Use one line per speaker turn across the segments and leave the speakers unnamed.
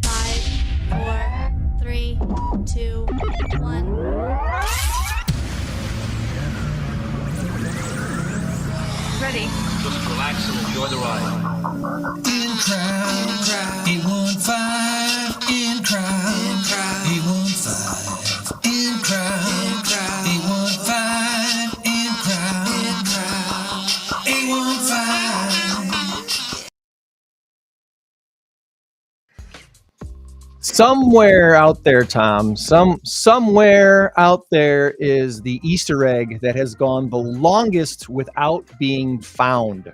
5, 4, 3, 2, 1.
Ready.
Just relax and enjoy the ride.
In crowd, 815. In crowd, 815. In crowd, 815. In crowd, 815.
Somewhere out there, Tom, somewhere out there is the Easter egg that has gone the longest without being found.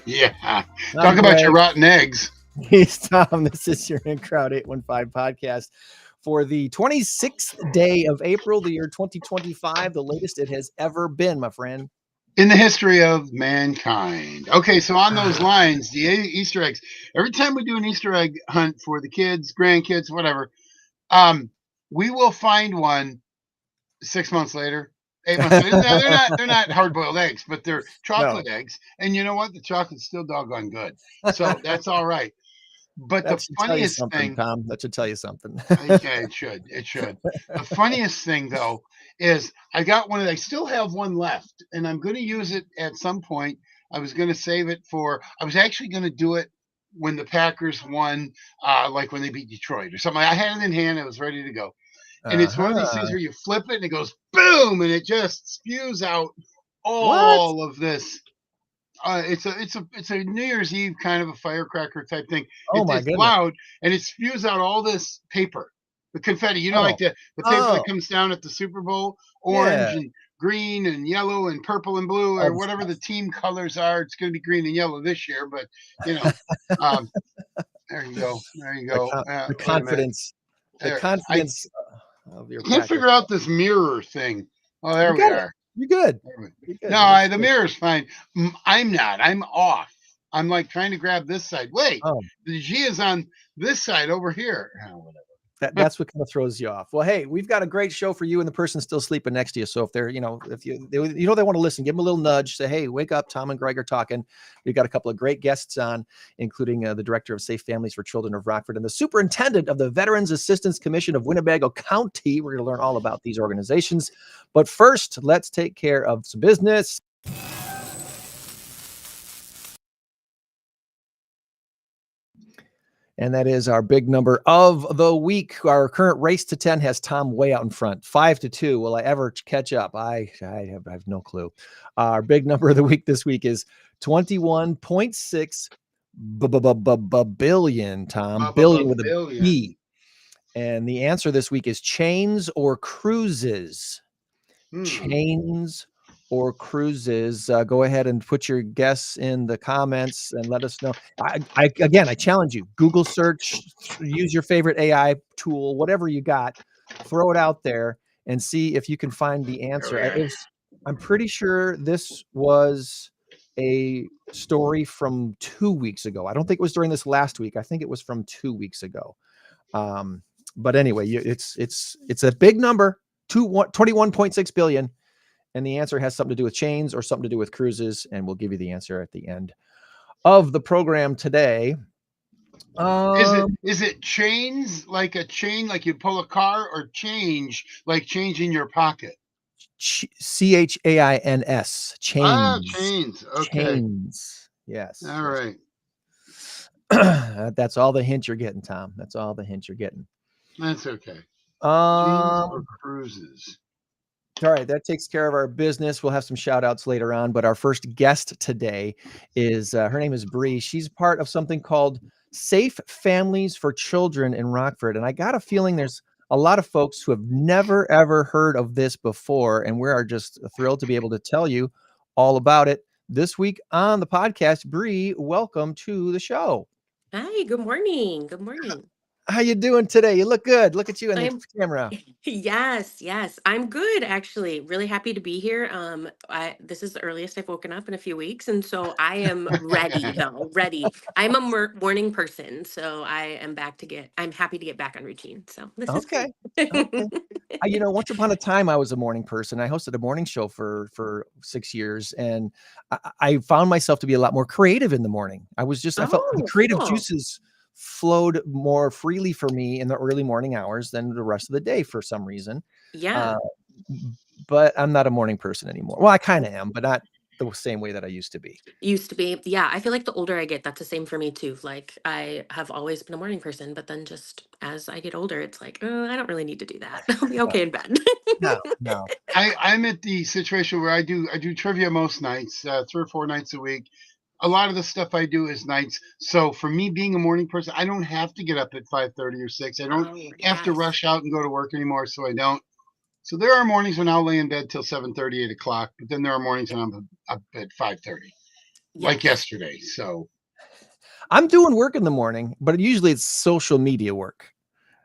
Yeah. Talk about your rotten eggs.
He's Tom. This is your In Crowd 815 podcast for the 26th day of April, the year 2025, the latest it has ever been, my friend.
In the history of mankind. Okay, so on those lines, the Easter eggs. Every time we do an Easter egg hunt for the kids, grandkids, whatever, we will find one 6 months later, 8 months later. No, they're not hard-boiled eggs, but they're chocolate eggs. And you know what? The chocolate's still doggone good. So that's all right. But
That
the
should tell you
funniest
something,
thing,
Tom. That should tell you something.
yeah, it should. The funniest thing though is I got one. I still have one left, and I'm going to use it at some point. I was going to save it for. I was actually going to do it when the Packers won, like when they beat Detroit or something. I had it in hand. I was ready to go, and it's one of these things where you flip it and it goes boom, and it just spews out all of this. It's a New Year's Eve kind of a firecracker type thing. It's loud, and it spews out all this paper, the confetti. You know, like the paper that comes down at the Super Bowl, orange and green and yellow and purple and blue, or whatever the team colors are. It's going to be green and yellow this year, but you know, there you go.
The confidence. The confidence of your.
I can't figure out this mirror thing. Oh, there we are.
You're good.
No, the mirror's fine. I'm not. I'm off. I'm like trying to grab this side. Wait, the G is on this side over here. Oh, whatever.
That's what kind of throws you off. Well, hey, we've got a great show for you and the person still sleeping next to you. So if they're, they want to listen, give them a little nudge. Say, hey, wake up. Tom and Greg are talking. We've got a couple of great guests on, including the director of Safe Families for Children of Rockford and the superintendent of the Veterans Assistance Commission of Winnebago County. We're going to learn all about these organizations. But first, let's take care of some business. And that is our big number of the week. Our current race to 10 has Tom way out in front, 5-2. Will I ever catch up? I have no clue. Our big number of the week this week is 21.6 billion, Tom. Billion with a B. And the answer this week is chains or cruises. Chains or cruises. Go ahead and put your guess in the comments and let us know. I challenge you. Google search, use your favorite AI tool, whatever you got, throw it out there and see if you can find the answer. I'm pretty sure this was a story from 2 weeks ago. I don't think it was during this last week. I think it was from 2 weeks ago. But anyway, it's a big number, 21.6 billion. And the answer has something to do with chains or something to do with cruises. And we'll give you the answer at the end of the program today.
Is it chains, like a chain, like you pull a car, or change, like change in your pocket?
CHAINS. Chains.
Chains. Okay.
Chains. Yes.
All right.
That's all the hint you're getting, Tom. That's all the hint you're getting.
That's okay. Chains or cruises.
All right, that takes care of our business. We'll have some shout outs later on, but our first guest today is, her name is Bree. She's part of something called Safe Families for Children in Rockford. And I got a feeling there's a lot of folks who have never, ever heard of this before. And we are just thrilled to be able to tell you all about it this week on the podcast. Bree, welcome to the show.
Hi, good morning. Good morning.
How you doing today? You look good. Look at you in the camera.
Yes. I'm good, actually. Really happy to be here. This is the earliest I've woken up in a few weeks, and so I am ready, though. Ready. I'm a morning person, so I'm happy to get back on routine. So this is
okay. Once upon a time, I was a morning person. I hosted a morning show for 6 years, and I found myself to be a lot more creative in the morning. I felt the creative juices flowed more freely for me in the early morning hours than the rest of the day for some reason.
Yeah.
But I'm not a morning person anymore. Well, I kind of am, but not the same way that I used to be.
Used to be. Yeah, I feel like the older I get, that's the same for me too. Like I have always been a morning person, but then just as I get older, it's like, I don't really need to do that. I'll be okay in bed.
No.
I'm at the situation where I do trivia most nights, 3 or 4 nights a week. A lot of the stuff I do is nights. So for me being a morning person, I don't have to get up at 5:30 or 6. I don't
Oh,
have to
yes.
rush out and go to work anymore. So I don't. So there are mornings when I'll lay in bed till 7:30, 8 o'clock. But then there are mornings when I'm up at 5:30, like
Yes.
yesterday. So
I'm doing work in the morning, but usually it's social media work.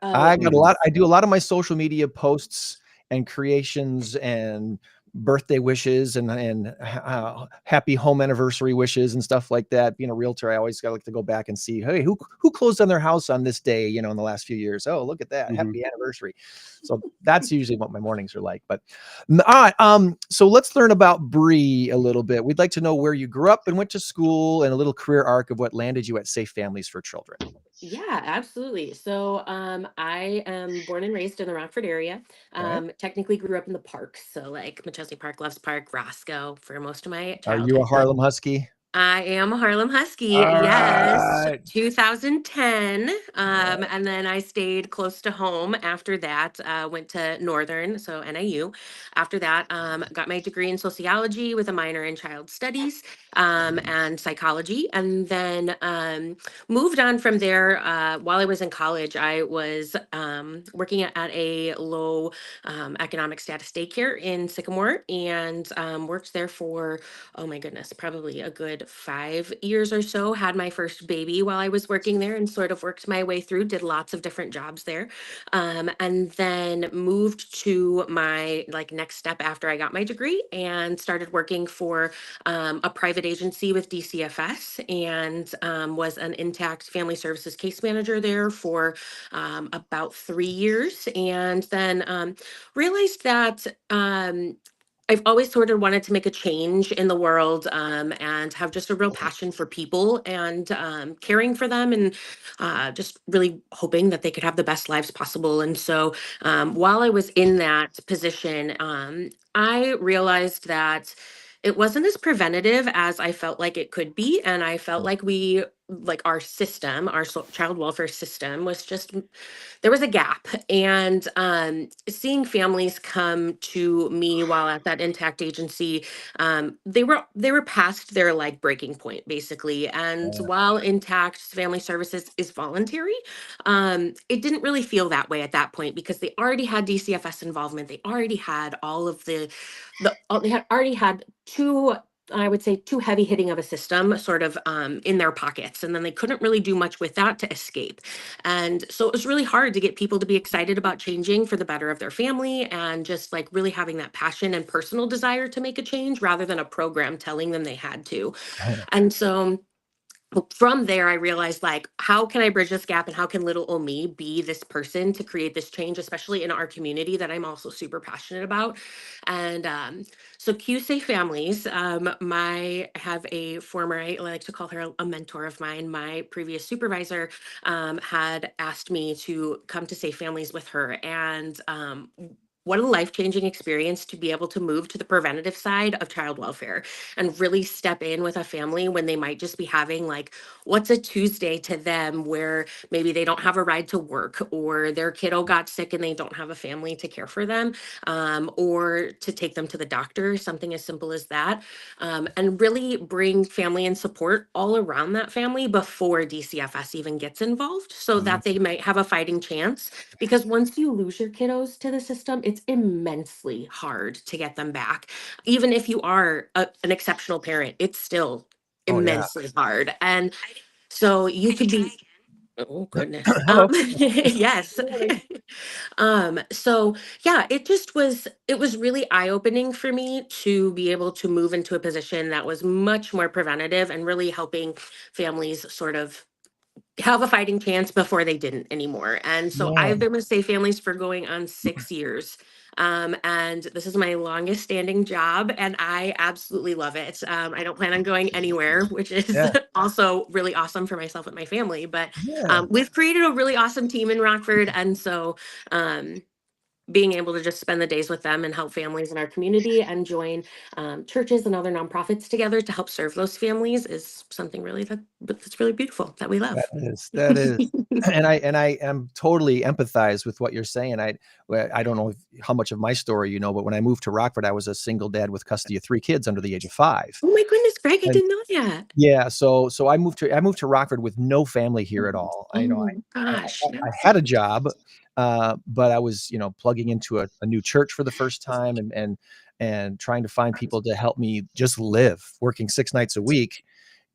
Oh,
I
okay.
do a lot of my social media posts and creations and birthday wishes and happy home anniversary wishes and stuff like that. Being a realtor, I always like to go back and see, hey, who closed on their house on this day, in the last few years. Oh, look at that.
mhm.
Happy anniversary. So that's usually what my mornings are like. But all right, so let's learn about Bree a little bit. We'd like to know where you grew up and went to school and a little career arc of what landed you at Safe Families for Children.
Yeah, absolutely. So, I am born and raised in the Rockford area.
Okay.
Technically grew up in the parks, so like Machesney Park, Loves Park, Roscoe for most of my
Are you a
childhood.
Harlem Husky?
I am a Harlem Husky,
All
yes,
right.
2010.
Yeah.
And then I stayed close to home after that, went to Northern, so NIU. After that, got my degree in sociology with a minor in child studies and psychology. And then moved on from there. While I was in college, I was working at a low economic status daycare in Sycamore and worked there for, oh my goodness, probably a good 5 years or so. Had my first baby while I was working there and sort of worked my way through, did lots of different jobs there. And then moved to my like next step after I got my degree and started working for a private agency with DCFS and was an intact family services case manager there for about 3 years. And then realized that I've always sort of wanted to make a change in the world and have just a real passion for people and caring for them and just really hoping that they could have the best lives possible. And so while I was in that position, I realized that it wasn't as preventative as I felt like it could be. And I felt like like our system, our child welfare system was just there was a gap. And seeing families come to me while at that intact agency, they were past their like breaking point basically. And while intact family services is voluntary, it didn't really feel that way at that point because they already had DCFS involvement. They already had all of they had already had two, I would say, too heavy hitting of a system sort of in their pockets. And then they couldn't really do much with that to escape. And so it was really hard to get people to be excited about changing for the better of their family and just like really having that passion and personal desire to make a change rather than a program telling them they had to. And so from there, I realized like, how can I bridge this gap and how can little old me be this person to create this change, especially in our community that I'm also super passionate about. And so Q Safe Families, have a former, I like to call her a mentor of mine. My previous supervisor had asked me to come to Safe Families with her. And what a life-changing experience to be able to move to the preventative side of child welfare and really step in with a family when they might just be having like what's a Tuesday to them where maybe they don't have a ride to work or their kiddo got sick and they don't have a family to care for them, or to take them to the doctor, something as simple as that, and really bring family and support all around that family before DCFS even gets involved so that they might have a fighting chance. Because once you lose your kiddos to the system, it's immensely hard to get them back. Even if you are an exceptional parent, it's still
Oh yeah.
immensely hard. And so you could be, oh goodness.
Hello.
Yes. So yeah, it was really eye-opening for me to be able to move into a position that was much more preventative and really helping families sort of have a fighting chance before they didn't anymore. And so
Yeah,
I've been with Safe Families for going on 6 years. And this is my longest standing job, and I absolutely love it. I don't plan on going anywhere, which is
yeah,
also really awesome for myself and my family. But
yeah.
we've created a really awesome team in Rockford. And so um, being able to just spend the days with them and help families in our community and join churches and other nonprofits together to help serve those families is something really that's really beautiful that we love.
That is, and I am totally empathize with what you're saying. I don't know how much of my story you know, but when I moved to Rockford, I was a single dad with custody of 3 kids under the age of 5.
Oh my goodness, Greg, I
And
didn't know that.
yeah, so I moved to Rockford with no family here at all.
Oh
I,
gosh.
I had a job, but I was plugging into a new church for the first time, and trying to find people to help me just live, working 6 nights a week.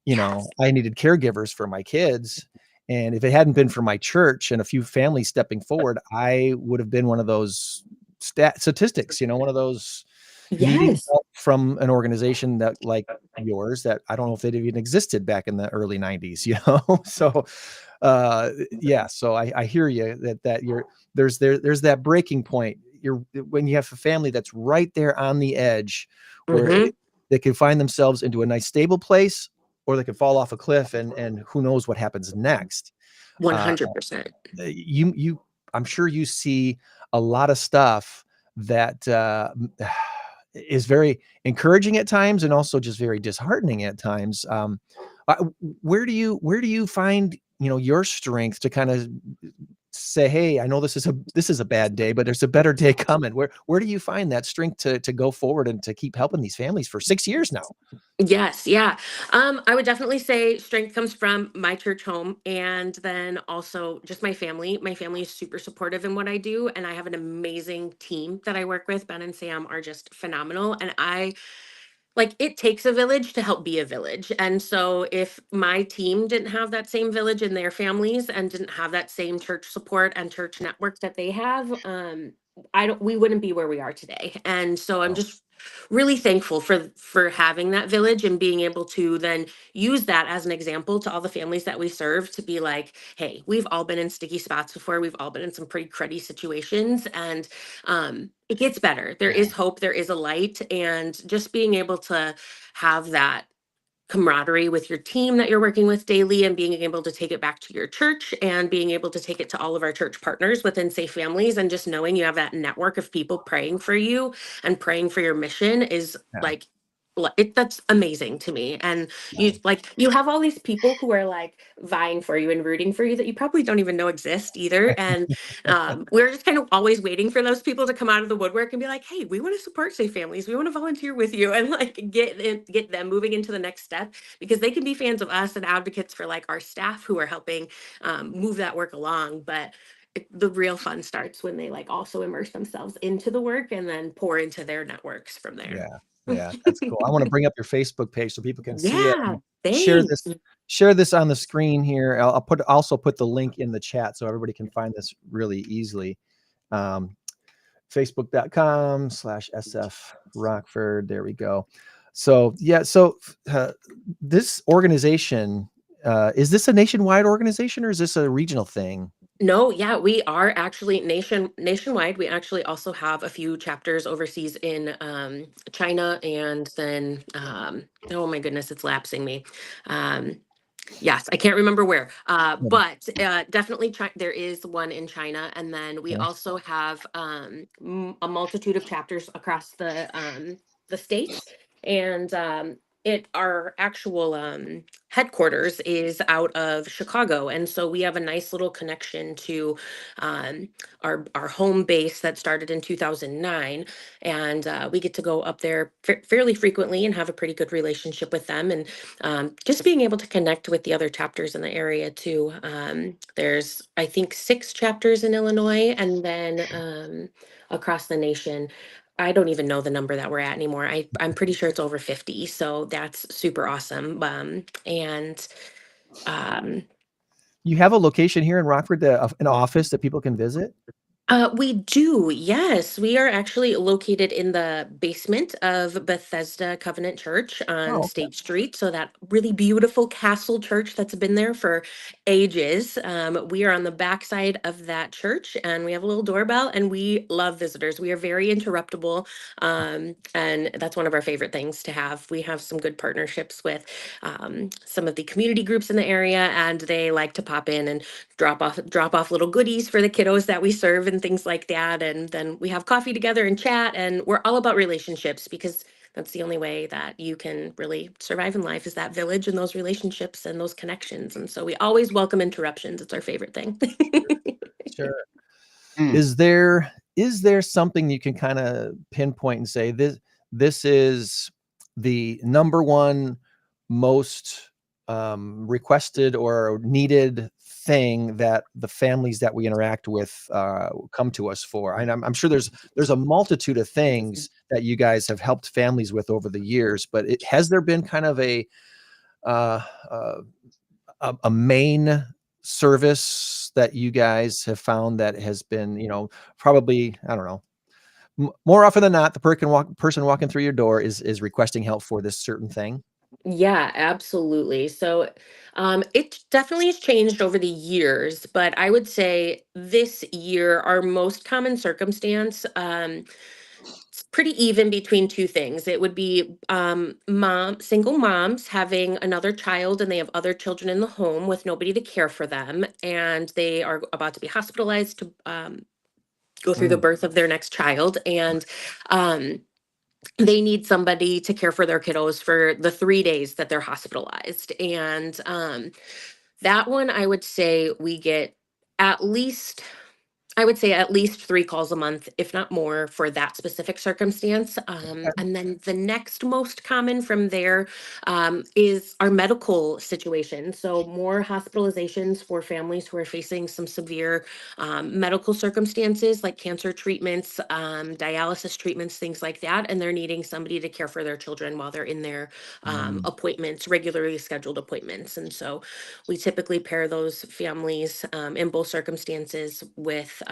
Yes.
I needed caregivers for my kids. And if it hadn't been for my church and a few families stepping forward, I would have been one of those statistics, one of those needing
Yes.
help from an organization that like yours that I don't know if it even existed back in the early 90s. So yeah, so I hear you that there's that breaking point. When you have a family that's right there on the edge where
Mm-hmm.
they can find themselves into a nice stable place, or they could fall off a cliff, and who knows what happens next. Uh,
100%.
you I'm sure you see a lot of stuff that is very encouraging at times and also just very disheartening at times. Where do you find your strength to kind of say, hey, I know this is a bad day, but there's a better day coming? Where do you find that strength to go forward and to keep helping these families for 6 years now?
Yes, yeah. I would definitely say strength comes from my church home, and then also just my family. My family is super supportive in what I do, and I have an amazing team that I work with. Ben and Sam are just phenomenal, and it takes a village to help be a village. And so if my team didn't have that same village in their families and didn't have that same church support and church network that they have, we wouldn't be where we are today. And so I'm
Oh,
just really thankful for having that village and being able to then use that as an example to all the families that we serve, to be like, hey, we've all been in sticky spots before, we've all been in some pretty cruddy situations, and it gets better. There
Yeah.
is hope, there is a light, and just being able to have that camaraderie with your team that you're working with daily, and being able to take it back to your church and being able to take it to all of our church partners within Safe Families, and just knowing you have that network of people praying for you and praying for your mission is
yeah.
that's amazing to me. And you have all these people who are like vying for you and rooting for you that you probably don't even know exist either. And we're just kind of always waiting for those people to come out of the woodwork and be like, hey, we want to support Safe Families, we want to volunteer with you, and get them moving into the next step, because they can be fans of us and advocates for like our staff who are helping move that work along. But the real fun starts when they like also immerse themselves into the work and then pour into their networks from there.
Yeah, yeah, that's cool. I want to bring up your Facebook page so people can see it
Yeah,
and share
thanks.
this share this on the screen here. I'll also put the link in the chat so everybody can find this really easily. Um, Facebook.com/SF Rockford. There we go. So yeah, this organization, is this a nationwide organization or is this a regional thing?
No, yeah, we are actually nationwide. We actually also have a few chapters overseas in China, and then oh my goodness, it's lapsing me. Um, Yes, I can't remember where, but definitely there is one in China, and then we
Okay.
also have a multitude of chapters across the states, and our actual headquarters is out of Chicago, and so we have a nice little connection to um, our home base that started in 2009, and we get to go up there fairly frequently and have a pretty good relationship with them, and just being able to connect with the other chapters in the area too. There's, I think, 6 chapters in Illinois, and then across the nation. I don't even know the number that we're at anymore. I'm pretty sure it's over 50. So that's super awesome. And um,
You have a location here in Rockford, an office that people can visit?
We do, yes. We are actually located in the basement of Bethesda Covenant Church on
Oh,
State Street. So that really beautiful castle church that's been there for ages. We are on the backside of that church, and we have a little doorbell, and we love visitors. We are very interruptible, and that's one of our favorite things to have. We have some good partnerships with some of the community groups in the area, and they like to pop in and drop off little goodies for the kiddos that we serve and things like that. And then we have coffee together and chat, and we're all about relationships because that's the only way that you can really survive in life, is that village and those relationships and those connections. And so we always welcome interruptions. It's our favorite thing.
sure.
Hmm.
Is there something you can kind of pinpoint and say this is the number one most requested or needed thing that the families that we interact with come to us for? And I'm sure there's a multitude of things that you guys have helped families with over the years, but has there been kind of uh, uh, a main service that you guys have found that has been, probably, I don't know, more often than not, the person walking through your door is requesting help for this certain thing?
Yeah, absolutely. So it definitely has changed over the years, but I would say this year, our most common circumstance, it's pretty even between two things. It would be single moms having another child, and they have other children in the home with nobody to care for them, and they are about to be hospitalized to go through the
Mm,
birth of their next child. And um, they need somebody to care for their kiddos for the 3 days that they're hospitalized. And that one, I would say we get at least I would say at least 3 calls a month, if not more, for that specific circumstance. And then the next most common from there is our medical situation. So more hospitalizations for families who are facing some severe medical circumstances like cancer treatments, dialysis treatments, things like that. And they're needing somebody to care for their children while they're in their
mm,
appointments, regularly scheduled appointments. And so we typically pair those families in both circumstances with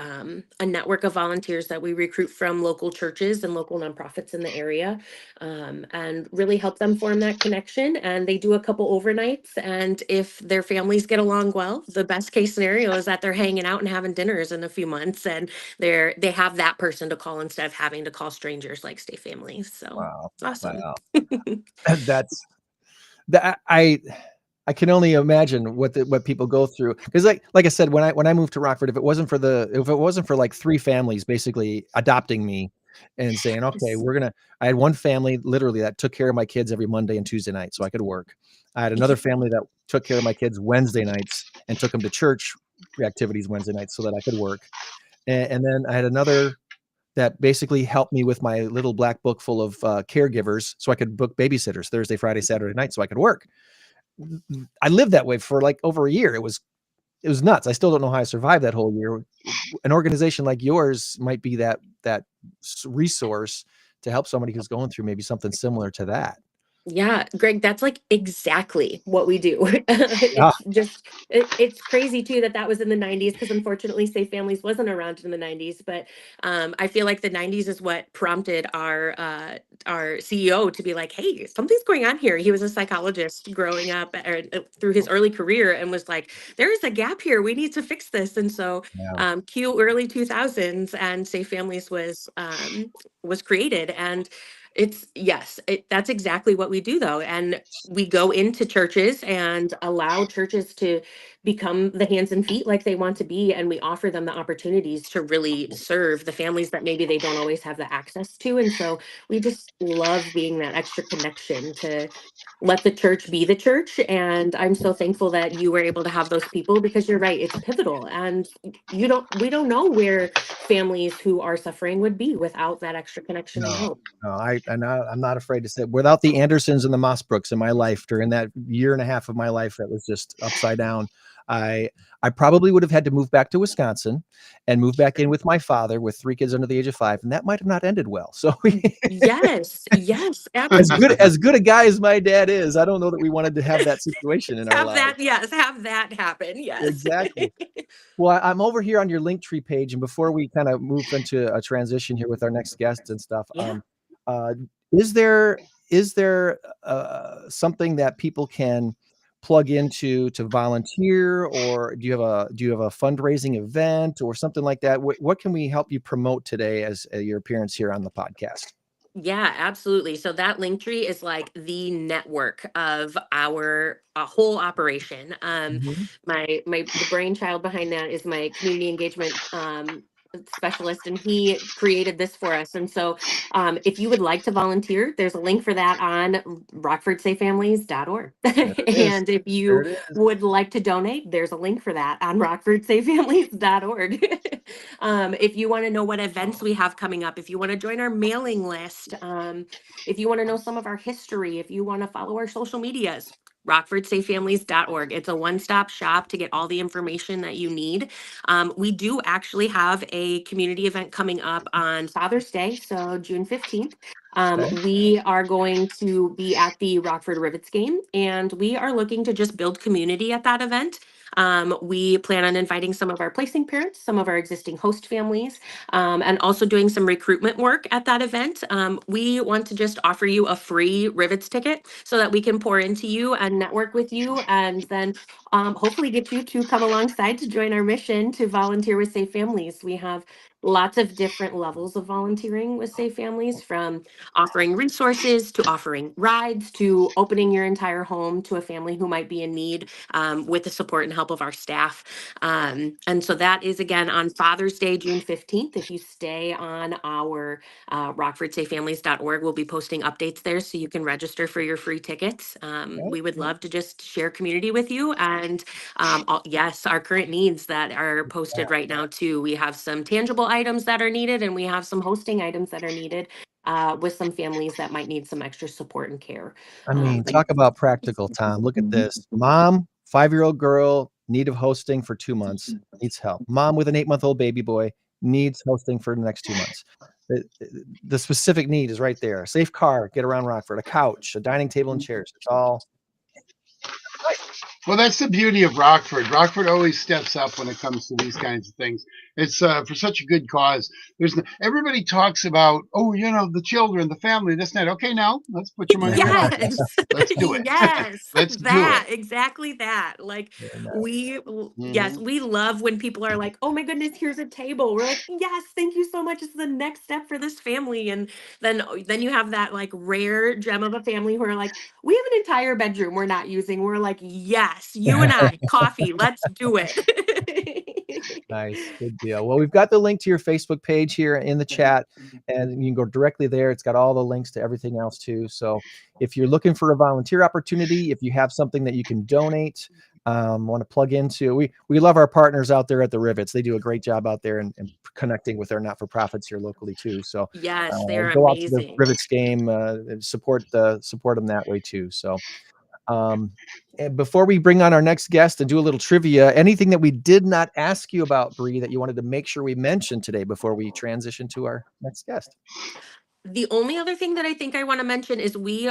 a network of volunteers that we recruit from local churches and local nonprofits in the area, and really help them form that connection. And they do a couple overnights. And if their families get along well, the best case scenario is that they're hanging out and having dinners in a few months, and they have that person to call instead of having to call strangers like stay families. So
wow,
it's awesome.
wow. That's that I can only imagine what people go through, because like I said, when I moved to Rockford, if it wasn't for like 3 families basically adopting me and saying, okay, I had one family literally that took care of my kids every Monday and Tuesday night so I could work. I had another family that took care of my kids Wednesday nights and took them to church activities Wednesday nights so that I could work. And then I had another that basically helped me with my little black book full of caregivers so I could book babysitters Thursday, Friday, Saturday night so I could work. I lived that way for like over a year. It was nuts. I still don't know how I survived that whole year. An organization like yours might be that resource to help somebody who's going through maybe something similar to that.
Yeah, Greg, that's like exactly what we do.
Yeah.
It's crazy too that was in the 90s, because unfortunately Safe Families wasn't around in the 90s, but I feel like the 90s is what prompted our CEO to be like, "Hey, something's going on here." He was a psychologist growing up through his early career, and was like, "There is a gap here. We need to fix this." And so
Yeah.
cue early 2000s, and Safe Families was created. And that's exactly what we do though. And we go into churches and allow churches to become the hands and feet like they want to be. And we offer them the opportunities to really serve the families that maybe they don't always have the access to. And so we just love being that extra connection to let the church be the church. And I'm so thankful that you were able to have those people, because you're right, it's pivotal. And we don't know where families who are suffering would be without that extra connection and
No,
help.
no, I'm not afraid to say, without the Andersons and the Mossbrooks in my life during that year and a half of my life that was just upside down, I probably would have had to move back to Wisconsin and move back in with my father with 3 kids under the age of 5, and that might have not ended well. So
Yes,
as
absolutely.
good a guy as my dad is, I don't know that we wanted to have that situation in our
Have
lives.
that, yes, have that happen. Yes.
Exactly. Well, I'm over here on your Linktree page, and before we kind of move into a transition here with our next guests and stuff,
Yeah.
uh, is there something that people can plug into to volunteer, or do you have a fundraising event or something like that? What can we help you promote today as your appearance here on the podcast?
Yeah, absolutely. So that link tree is like the network of our whole operation.
Mhm.
The brainchild behind that is my community engagement specialist, and he created this for us. And so, if you would like to volunteer, there's a link for that on rockfordsafefamilies.org.
There it is.
And if
There
you
it is.
would like to donate, there's a link for that on rockfordsafefamilies.org. If you want to know what events we have coming up, if you want to join our mailing list, if you want to know some of our history, if you want to follow our social medias, rockfordsafefamilies.org. It's a one-stop shop to get all the information that you need. We do actually have a community event coming up on Father's Day, so June 15th.
Okay.
We are going to be at the Rockford Rivets game, and we are looking to just build community at that event. We plan on inviting some of our placing parents, some of our existing host families, and also doing some recruitment work at that event. We want to just offer you a free Rivets ticket so that we can pour into you and network with you, and then hopefully get you to come alongside to join our mission to volunteer with Safe Families. We have lots of different levels of volunteering with Safe Families, from offering resources to offering rides to opening your entire home to a family who might be in need, with the support and help of our staff. And so that is again on Father's Day, June 15th. If you stay on our rockfordsafefamilies.org, we'll be posting updates there so you can register for your free tickets. We would love to just share community with you. And yes, our current needs that are posted right now too. We have some tangible items that are needed, and we have some hosting items that are needed, with some families that might need some extra support and care.
I mean, talk about practical, Tom. Look at this. Mom, 5-year-old girl, need of hosting for 2 months, needs help. Mom with an 8-month-old baby boy needs hosting for the next 2 months. The specific need is right there. A safe car, get around Rockford, a couch, a dining table and chairs. It's all
Well, that's the beauty of Rockford. Rockford always steps up when it comes to these kinds of things. It's for such a good cause. Everybody talks about, oh, the children, the family, this and that. Okay, now let's put your money where your mouth is.
Yes.
Let's do it.
Yes.
Let's do it.
That, exactly that. Like
very nice.
yes,
Mhm.
we love when people are like, "Oh my goodness, here's a table." We're like, "Yes, thank you so much. It's the next step for this family." And then you have that like rare gem of a family who are like, "We have an entire bedroom we're not using." We're like, "Yes, you and I, coffee, let's do it."
Nice. Good deal. Well, we've got the link to your Facebook page here in the chat, and you can go directly there. It's got all the links to everything else too. So if you're looking for a volunteer opportunity, if you have something that you can donate, want to plug into, we love our partners out there at the Rivets. They do a great job out there and connecting with our not-for-profits here locally too. So
Yes, they're
go out to the
amazing.
Rivets game, and support them that way too. So and before we bring on our next guest and do a little trivia, anything that we did not ask you about, Bree, that you wanted to make sure we mentioned today before we transition to our next guest?
The only other thing that I think I want to mention is we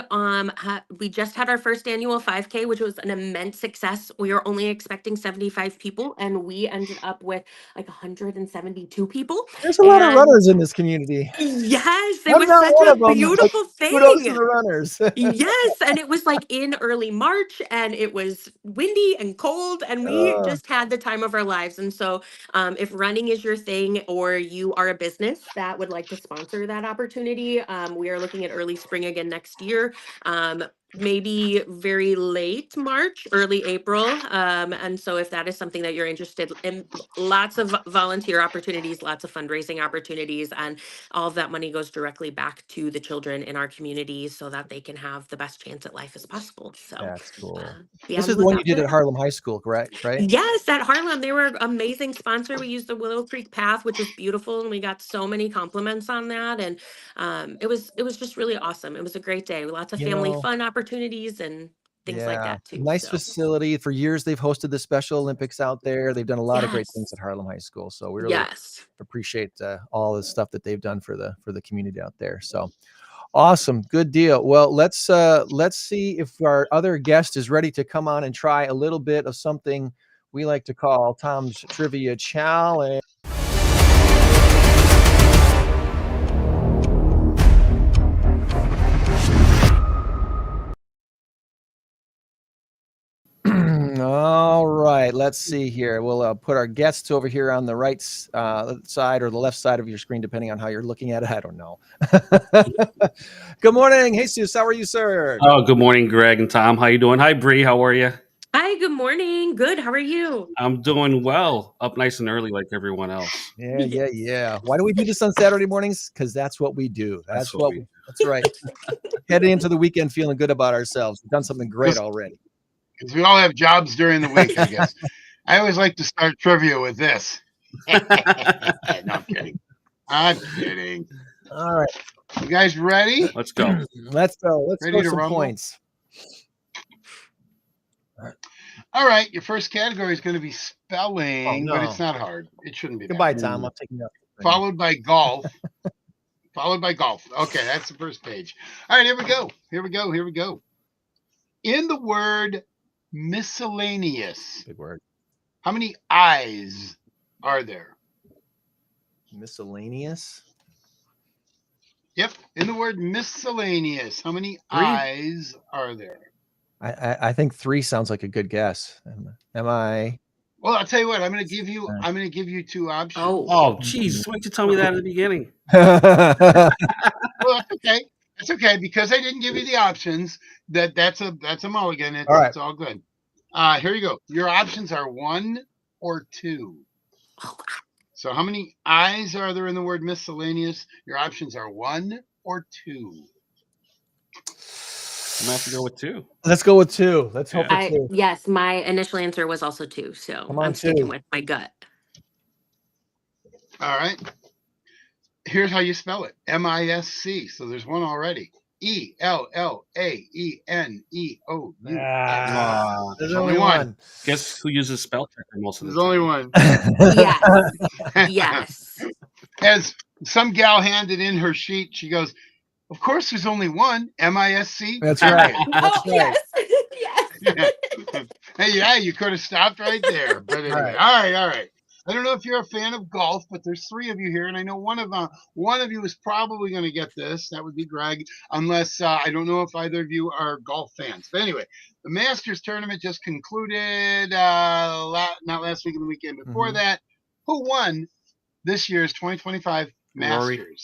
just had our first annual 5K, which was an immense success. We were only expecting 75 people, and we ended up with like 172 people.
There's a lot of
And
runners in this community.
yes, it
I'm
was
not
such
one
a
of them, but
beautiful
kudos to
thing.
the runners.
Yes, and it was like in early March, and it was windy and cold, and we
Uh,
just had the time of our lives. And so, if running is your thing, or you are a business that would like to sponsor that opportunity, we are looking at early spring again next year. Maybe very late March, early April. And so, if that is something that you're interested in, lots of volunteer opportunities, lots of fundraising opportunities, and all of that money goes directly back to the children in our communities so that they can have the best chance at life as possible. So,
that's cool.
be
This
on the
is the one you
lookout
did
for
at
that.
Harlem High School, correct? Right?
Yes, at Harlem, they were an amazing sponsor. We used the Willow Creek Path, which was beautiful, and we got so many compliments on that. And it was just really awesome. It was a great day. Lots of
You
family
know,
fun opportunities, and things like that too.
Nice
So
facility. For years, they've hosted the Special Olympics out there. They've done a lot of great things
yes,
at Harlem High School. So we really
yes.
appreciate all the stuff that they've done for the community out there. So awesome, good deal. Well, let's see if our other guest is ready to come on and try a little bit of something we like to call Tom's Trivia Challenge. All right, let's see here. We'll put our guests over here on the right side or the left side of your screen, depending on how you're looking at it. I don't know. Good morning, Jesus. How are you, sir?
Oh, good morning, Greg and Tom. How you doing? Hi, Bree. How are you?
Hi, good morning. Good. How are you?
I'm doing well. Up nice and early like everyone else.
Yeah. Why do we do this on Saturday mornings? Because that's what we do. That's right. Heading into the weekend feeling good about ourselves. We've done something great already.
Because we all have jobs during the week, I guess. I always like to start trivia with this. No, I'm kidding. I'm kidding.
All right.
You guys ready?
Let's go.
Let's go. Let's
Ready
go
to
some
rumble?
points.
All right. Your first category is going to be spelling,
Oh,
but
no.
it's not hard. It shouldn't be.
Goodbye,
that
Tom. I'll take you up.
Followed by golf. Followed by golf. Okay, that's the first page. All right, here we go. Here we go. In the word miscellaneous,
Big word.
how many I's are there?
Miscellaneous.
Yep. In the word miscellaneous, how many I's are there?
I think 3 sounds like a good guess. Am I?
Well, I'll tell you what. I'm going to give you 2 options.
Oh, geez. Why didn't you tell me that at the beginning?
Well, that's okay. That's okay because I didn't give you the options. That's a mulligan. It's all good. Here you go. Your options are 1 or 2. So how many I's are there in the word miscellaneous? Your options are 1 or 2.
I'm going to have to go with 2.
Let's go with 2. Let's hope for 2.
Yes, my initial answer was also 2. So
Come on,
I'm sticking
2.
with my gut.
All right. Here's how you spell it. MISC. So there's one already. ELLAENEOU.
There's only one.
Guess who uses spell checker most of the
There's
time?
only one.
Yes.
As some gal handed in her sheet, she goes, "Of course, there's only one. MISC."
That's right. That's right.
Yes.
Hey, yeah, you could have stopped right there. But anyway, all right. I don't know if you're a fan of golf, but there's 3 of you here, and I know one of you is probably going to get this. That would be Greg, unless I don't know if either of you are golf fans. But anyway, the Masters tournament just concluded not last week and the weekend before that. Who won this year's 2025 Masters?
Rory.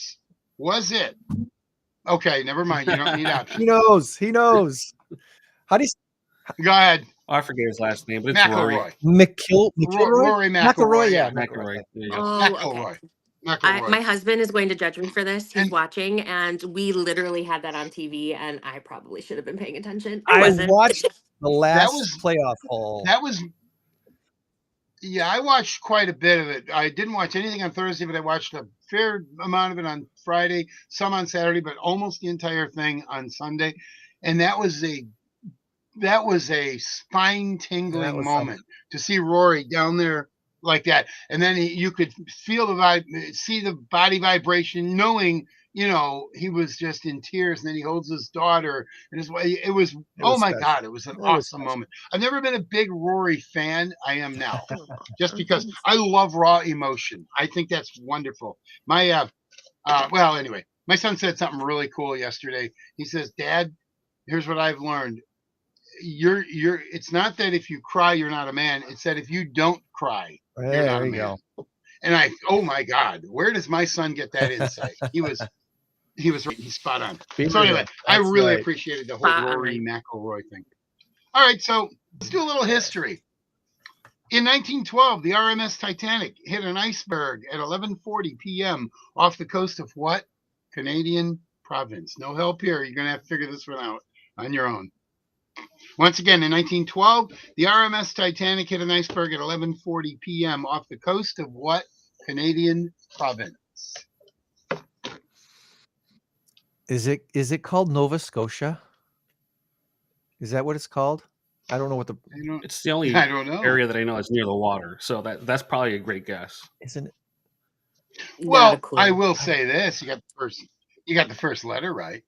Was it? Okay, never mind. You don't need options.
He knows. How do you?
Go ahead.
Oh, I forget his last name, but it's
McIlroy.
Rory.
Rory McIlroy.
Yeah,
McIlroy. There you go.
McIlroy. McIlroy.
My husband is going to judge me for this. He's
And-
watching, and we literally had that on TV, and I probably should have been paying attention.
I
wasn't.
watched the last
was-
playoff hole.
Yeah, I watched quite a bit of it. I didn't watch anything on Thursday, but I watched a fair amount of it on Friday, some on Saturday, but almost the entire thing on Sunday. And that was a spine-tingling moment to see Rory down there like that. And then you could feel see the body vibration, knowing, he was just in tears. And then he holds his daughter, and it was oh my
special.
God, it was an awesome moment. I've never been a big Rory fan. I am now, just because I love raw emotion. I think that's wonderful. My anyway, my son said something really cool yesterday. He says, "Dad, here's what I've learned. It's not that if you cry you're not a man, it's that if you don't cry you're not a man." And oh my God, where does my son get that insight? He's spot on. So anyway, I really appreciated the whole Rory McIlroy thing. All right, so let's do a little history. In 1912, the RMS Titanic hit an iceberg at 11:40 p.m. off the coast of what Canadian province? No help here. You're going to have to figure this one out on your own. Once again, in 1912, the RMS Titanic hit an iceberg at 11:40 p.m. off the coast of what Canadian province?
Is it called Nova Scotia? Is that what it's called? I don't know what the
It's the only
I don't know.
area that I know is near the water, so that's probably a great guess.
isn't it.
Not a
Well,
clue.
I will say this: you got the first letter right.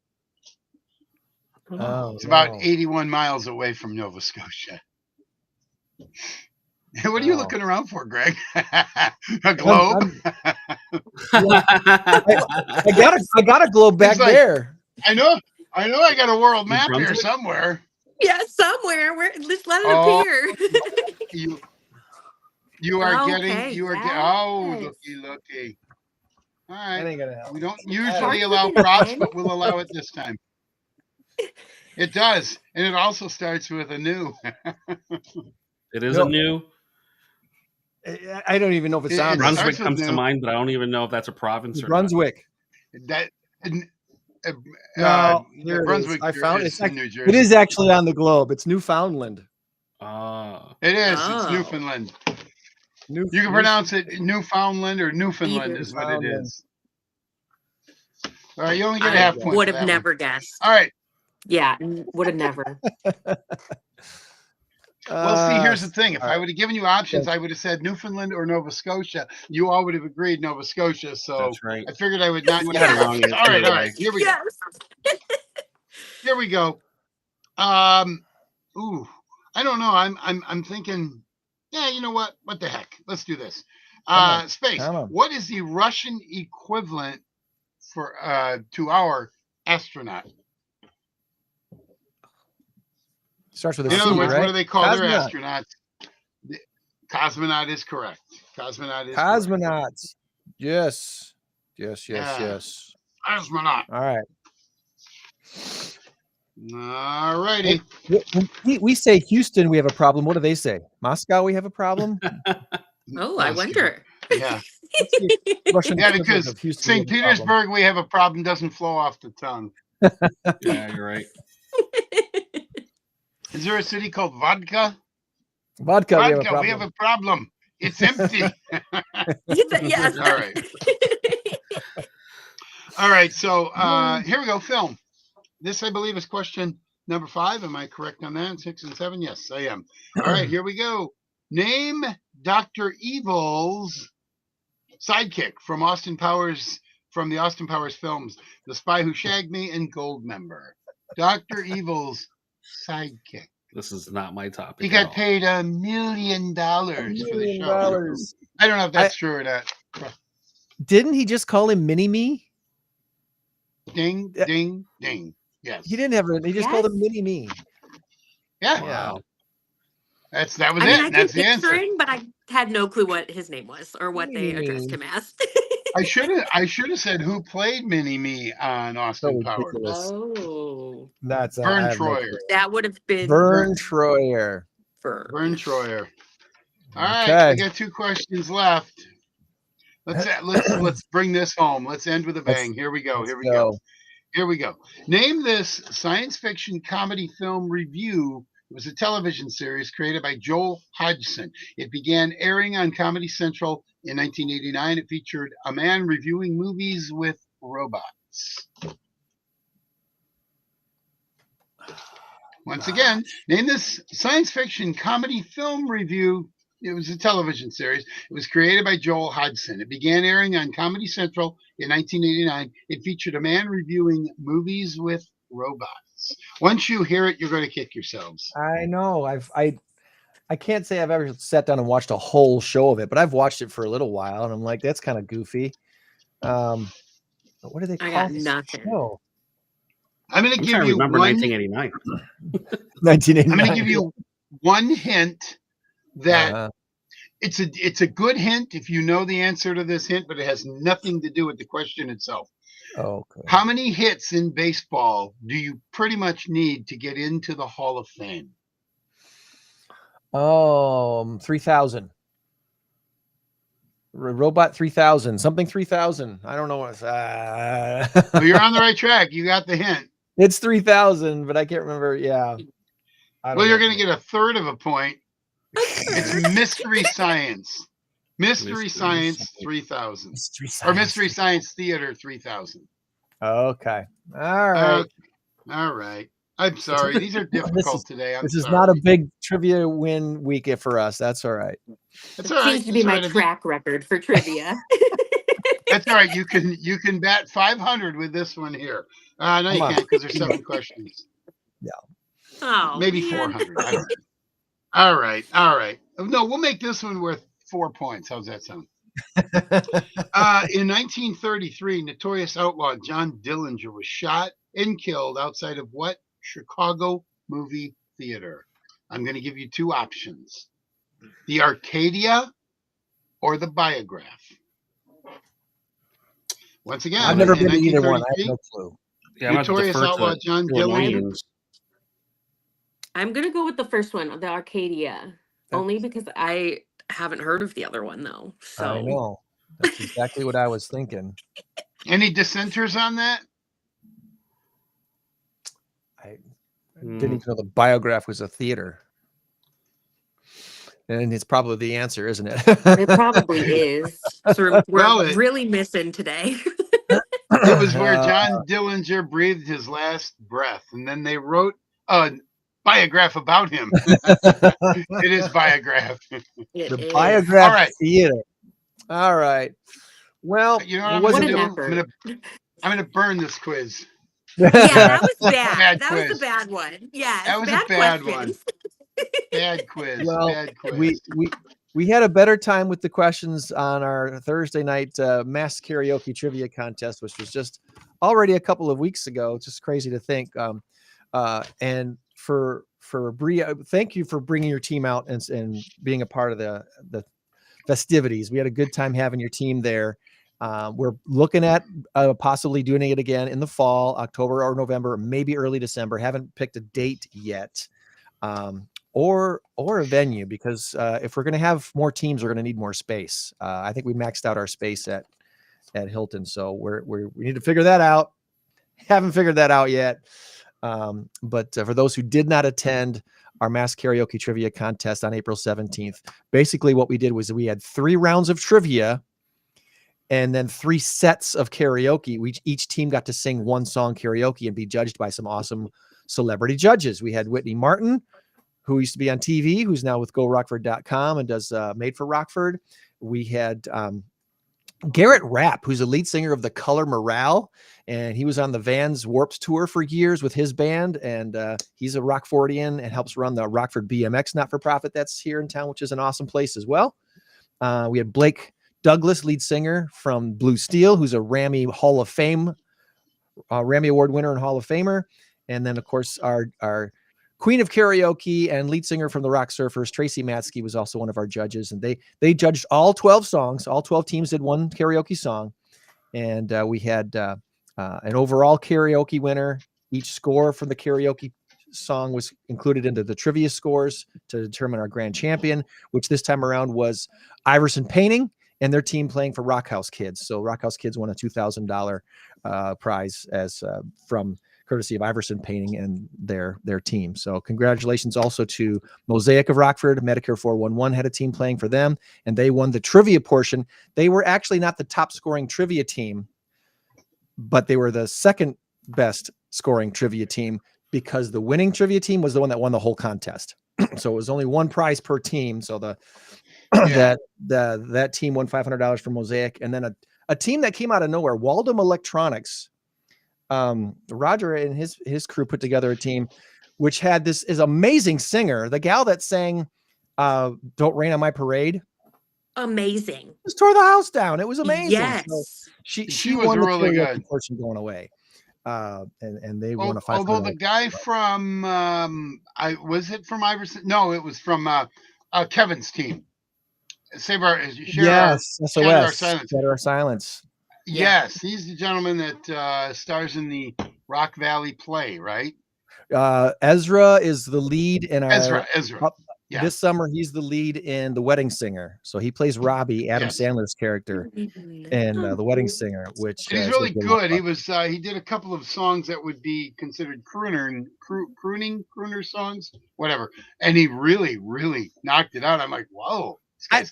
Oh,
It's about
no.
81 miles away from Nova Scotia. What are you looking around for, Greg? A globe?
I got a globe back
like-
there.
I know. I got a world
New
map here
Brunswick?
somewhere.
Yeah, somewhere. Just let it
Oh,
appear.
You are
Okay,
getting. Oh, looky. All
That
right.
ain't gonna help.
We don't
Hard
usually
to
allow
look at
props,
then.
but we'll allow it this time. It does, and it also starts with a new.
It is
No.
a new.
I don't even know if it's on
It
there.
starts
Brunswick
with
comes to
new.
mind, but I don't even know if that's a province or
Brunswick.
That
No, here it
Brunswick.
is. I found it.
is in New
It
Jersey.
is actually on the globe. It's Newfoundland.
not.
It is.
Oh.
It's Newfoundland. You can pronounce it Newfoundland or Newfoundland is what it
Newfoundland.
is. All right, you only get a
I
half point.
would
for
have
that
never
one.
guessed.
All right.
Yeah, would have never.
Well, see, here's the thing. If
all
I
right.
would have given you options, I would have said Newfoundland or Nova Scotia. You all would have agreed Nova Scotia. So
That's right.
I figured I would not.
You had a wrong answer
All right.
anyway.
Here we go.
Yes.
Here we go. Ooh, I don't know. I'm thinking. Yeah, you know what? What the heck? Let's do this. Space.
Come on.
What is the Russian equivalent for to our astronaut?
Starts with a
In
C,
other words,
right?
what do they call their
Cosmonaut.
astronauts? The cosmonaut is correct. Cosmonaut is correct.
Cosmonauts. Yes.
Yeah.
Yes.
Cosmonaut.
All right.
All righty.
When we say Houston, we have a problem. What do they say? Moscow, we have a problem.
Oh, I wonder.
Yeah.
Russian
Yeah,
equivalent
because
of Houston,
St.
we have a problem.
Petersburg, we have a problem, doesn't flow off the tongue.
Yeah, you're right.
Is there a city called Vodka?
Vodka, we have a
Vodka,
problem.
we have a problem. It's empty.
Yes.
All right. All right. So here we go. Film. This, I believe, is question number 5. Am I correct on that? 6 and 7? Yes, I am. All right. Here we go. Name Dr. Evil's sidekick from the Austin Powers films, The Spy Who Shagged Me and Goldmember. Dr. Evil's sidekick.
This is not my topic.
He
at
got
all.
paid $1 million for the show. I don't know if that's true or not.
Didn't he just call him Mini Me?
Ding, ding, ding. Yes.
He didn't have it. He just called him Mini Me.
Yeah.
Wow.
That was
I mean,
it.
I
That's
can
the answer.
picture him, but I had no clue what his name was or what they addressed him as.
I should have said who played Mini Me on Austin Powers.
Ridiculous.
Oh,
That's
Vern Troyer.
that would have been
Vern Troyer.
Vern Troyer. All right,
Okay.
we got 2 questions left. Let's bring this home. Let's end with a bang. Here we go. Here we go. Name this science fiction comedy film review. It was a television series created by Joel Hodgson. It began airing on Comedy Central in 1989. It featured a man reviewing movies with robots. Once again, name this science fiction comedy film review. It was a television series. It was created by Joel Hodgson. It began airing on Comedy Central in 1989. It featured a man reviewing movies with robots. Once you hear it, you're going to kick yourselves.
I know. I can't say I've ever sat down and watched a whole show of it, but I've watched it for a little while, and I'm like, that's kind of goofy. But what do they call
I got
this
nothing.
show?
I'm going to
I'm
give
trying to
you
remember
one.
1989.
1989.
I'm going to give you one hint that it's a good hint if you know the answer to this hint, but it has nothing to do with the question itself.
Okay.
How many hits in baseball do you pretty much need to get into the Hall of Fame?
3,000. Robot 3,000. Something 3,000. I don't know what.
Well, you're on the right track. You got the hint.
It's 3,000, but I can't remember. Yeah.
Well, you're going to get a third of a point. It's Mystery Science. Mystery Science 3000. Or Mystery Science Theater 3000.
Okay. All right.
All right. I'm sorry. These are difficult today. I'm
This is
sorry.
not a big trivia win week for us. That's all right.
That's
It
all right.
seems to be
That's all
my
right.
track record for trivia.
That's all right. You can bat 500 with this one here. No,
Come
you
on.
can't because there's 7 questions.
Yeah.
Oh,
Maybe
man.
400. I don't know. All right. All right. No, we'll make this one worth 4 points. How's that sound? In 1933, notorious outlaw John Dillinger was shot and killed outside of what Chicago movie theater? I'm going to give you 2 options: the Arcadia or the Biograph. Once again,
I've never
in
been to either one. I have
1933,
no clue.
Yeah, I'm going to
notorious
defer
outlaw
to
John
New
Dillinger.
Orleans.
I'm going to go with the first one, the Arcadia,
That-
only because I haven't heard of the other one, though. So
I know. That's exactly what I was thinking.
Any dissenters on that?
I didn't even know the Biograph was a theater. And it's probably the answer, isn't it?
it probably is. So we're
Well, it
really missing today.
was where John Dillinger breathed his last breath, and then they wrote a biograph about him. It is Biograph.
It
the
is.
Biograph
All right.
theater. All right. Well,
You know what
it
I'm
What
wasn't
an
going to do?
effort.
I'm going to burn this quiz.
Yeah, that was bad.
Bad
That was
quiz.
a bad one. Yes,
That was a
bad
bad
questions.
Bad quiz.
Well,
Bad quiz.
we had a better time with the questions on our Thursday night mass karaoke trivia contest, which was just already a couple of weeks ago. Just crazy to think. And for Bria, thank you for bringing your team out and being a part of the festivities. We had a good time having your team there. We're looking at possibly doing it again in the fall, October or November, maybe early December. Haven't picked a date yet. Or a venue, because if we're going to have more teams, we're going to need more space. I think we maxed out our space at Hilton, so we need to figure that out. Haven't figured that out yet. But for those who did not attend our mass karaoke trivia contest on April 17th, basically what we did was we had 3 rounds of trivia and then 3 sets of karaoke. Each team got to sing 1 song karaoke and be judged by some awesome celebrity judges. We had Whitney Martin, who used to be on TV, who's now with GoRockford.com and does Made for Rockford. We had Garrett Rapp, who's a lead singer of The Color Morale, and he was on the Vans Warped Tour for years with his band, and he's a Rockfordian and helps run the Rockford BMX not-for-profit that's here in town, which is an awesome place as well. We had Blake Douglas, lead singer from Blue Steel, who's a Rammy Hall of Fame, Rammy Award winner and Hall of Famer. And then, of course, our Queen of Karaoke and lead singer from the Rock Surfers, Tracy Matsky, was also one of our judges. And they judged all 12 songs. All 12 teams did 1 karaoke song. And we had an overall karaoke winner. Each score from the karaoke song was included into the trivia scores to determine our grand champion, which this time around was Iverson Painting and their team playing for Rock House Kids. So Rock House Kids won a $2,000 prize from courtesy of Iverson Painting and their team. So congratulations also to Mosaic of Rockford. Medicare 411 had a team playing for them, and they won the trivia portion. They were actually not the top scoring trivia team, but they were the second best scoring trivia team because the winning trivia team was the one that won the whole contest. So it was only 1 prize per team. So that team won $500 from Mosaic, and then a team that came out of nowhere, Waldom Electronics. Roger and his crew put together a team which had this amazing singer, the gal that sang Don't Rain on My Parade.
Amazing.
Just tore the house down. It was amazing.
Yes.
So she
was
won the
really
karaoke
good.
portion going away. And they won a $500.
Although the guy from was it from Iverson? No, it was from Kevin's team. Shatter Our Silence. Yes, he's the gentleman that stars in the Rock Valley play, right?
Ezra is the lead in our
Ezra. Yeah.
This summer he's the lead in The Wedding Singer. So he plays Robbie, Adam Sandler's character, in The Wedding Singer, which
he's really good. He did a couple of songs that would be considered crooner songs, whatever. And he really, really knocked it out. I'm like, whoa.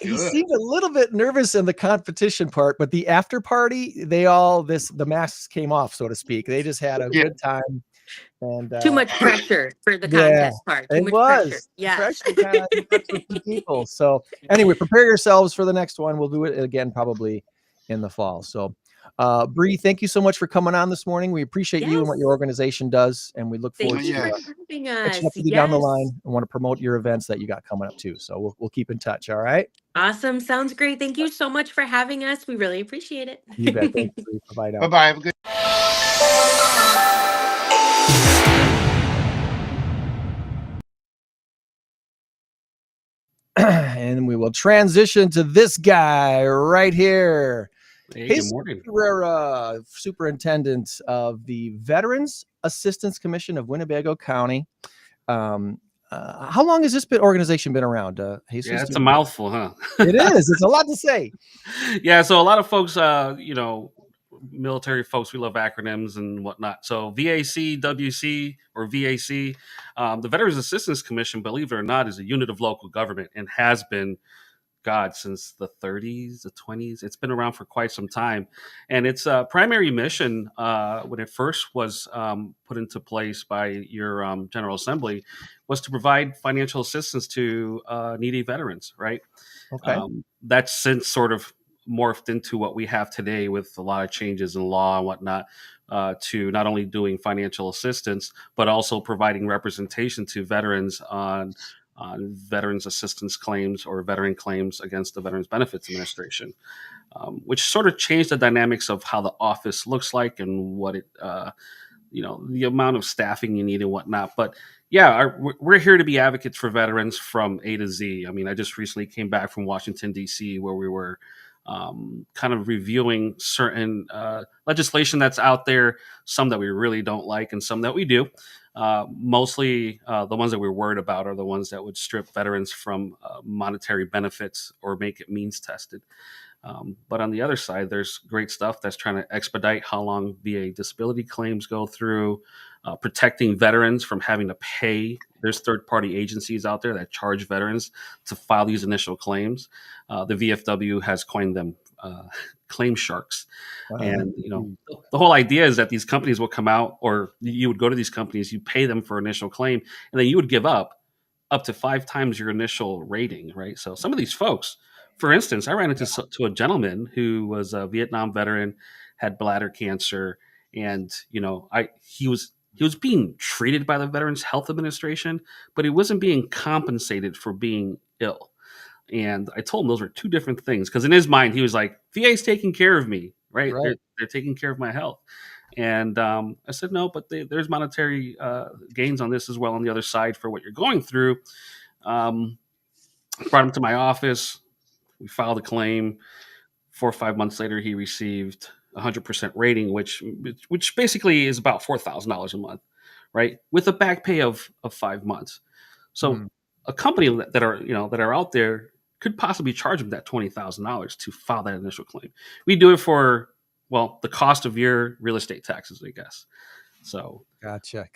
He seemed a little bit nervous in the competition part, but the after party, the masks came off, so to speak. They just had a good time. And
Too much pressure for the
yeah,
contest part. Too
it
much pressure.
was. The
Yes.
pressure kind of affects a few people. So anyway, prepare yourselves for the next one. We'll do it again probably in the fall. So Bree, thank you so much for coming on this morning. We appreciate you and what your
Yes.
organization does, and we look forward
Thank you
to
for
Yes.
having
catching
us.
up with you down the
Yes.
line and want to promote your events that you got coming up too. So we'll keep in touch. All right.
Awesome. Sounds great. Thank you so much for having us. We really appreciate
You bet.
it.
Thank you, Bree. Bye now.
Bye-bye. Have a good
And we will transition to this guy right here.
Hey, good
Jesus
morning.
Pereira, Superintendent of the Veterans Assistance Commission of Winnebago County. How long has this organization been around? Jesus?
Yeah, it's a mouthful, huh?
It is. It's a lot to say.
Yeah, so a lot of folks, military folks, we love acronyms and whatnot. So VAC, WC, or VAC, the Veterans Assistance Commission, believe it or not, is a unit of local government and has been, God, since the 30s, the 20s. It's been around for quite some time. And its primary mission, when it first was put into place by your General Assembly, was to provide financial assistance to needy veterans, right?
Okay.
That's since sort of morphed into what we have today with a lot of changes in law and whatnot, to not only doing financial assistance, but also providing representation to veterans on veterans assistance claims or veteran claims against the Veterans Benefits Administration, which sort of changed the dynamics of how the office looks like and what it, the amount of staffing you need and whatnot. But yeah, we're here to be advocates for veterans from A to Z. I mean, I just recently came back from Washington, D.C., where we were kind of reviewing certain legislation that's out there, some that we really don't like and some that we do. Mostly the ones that we're worried about are the ones that would strip veterans from monetary benefits or make it means tested. But on the other side, there's great stuff that's trying to expedite how long VA disability claims go through, protecting veterans from having to pay. There's third-party agencies out there that charge veterans to file these initial claims. The VFW has coined them claim sharks. And the whole idea is that these companies will come out, or you would go to these companies, you pay them for initial claim, and then you would give up to 5 times your initial rating, right? So some of these folks, for instance, I ran into to a gentleman who was a Vietnam veteran, had bladder cancer, and he was being treated by the Veterans Health Administration, but he wasn't being compensated for being ill. And I told him those were two different things, because in his mind he was like, VA's taking care of me, right? They're taking care of my health. And I said, no, but there's monetary gains on this as well on the other side for what you're going through. Brought him to my office. We filed a claim. 4 or 5 months later, he received 100% rating, which basically is about $4,000 a month, right? With a back pay of 5 months. So a company that are out there could possibly charge him that $20,000 to file that initial claim. We do it for, the cost of your real estate taxes, I guess. So
Gotcha.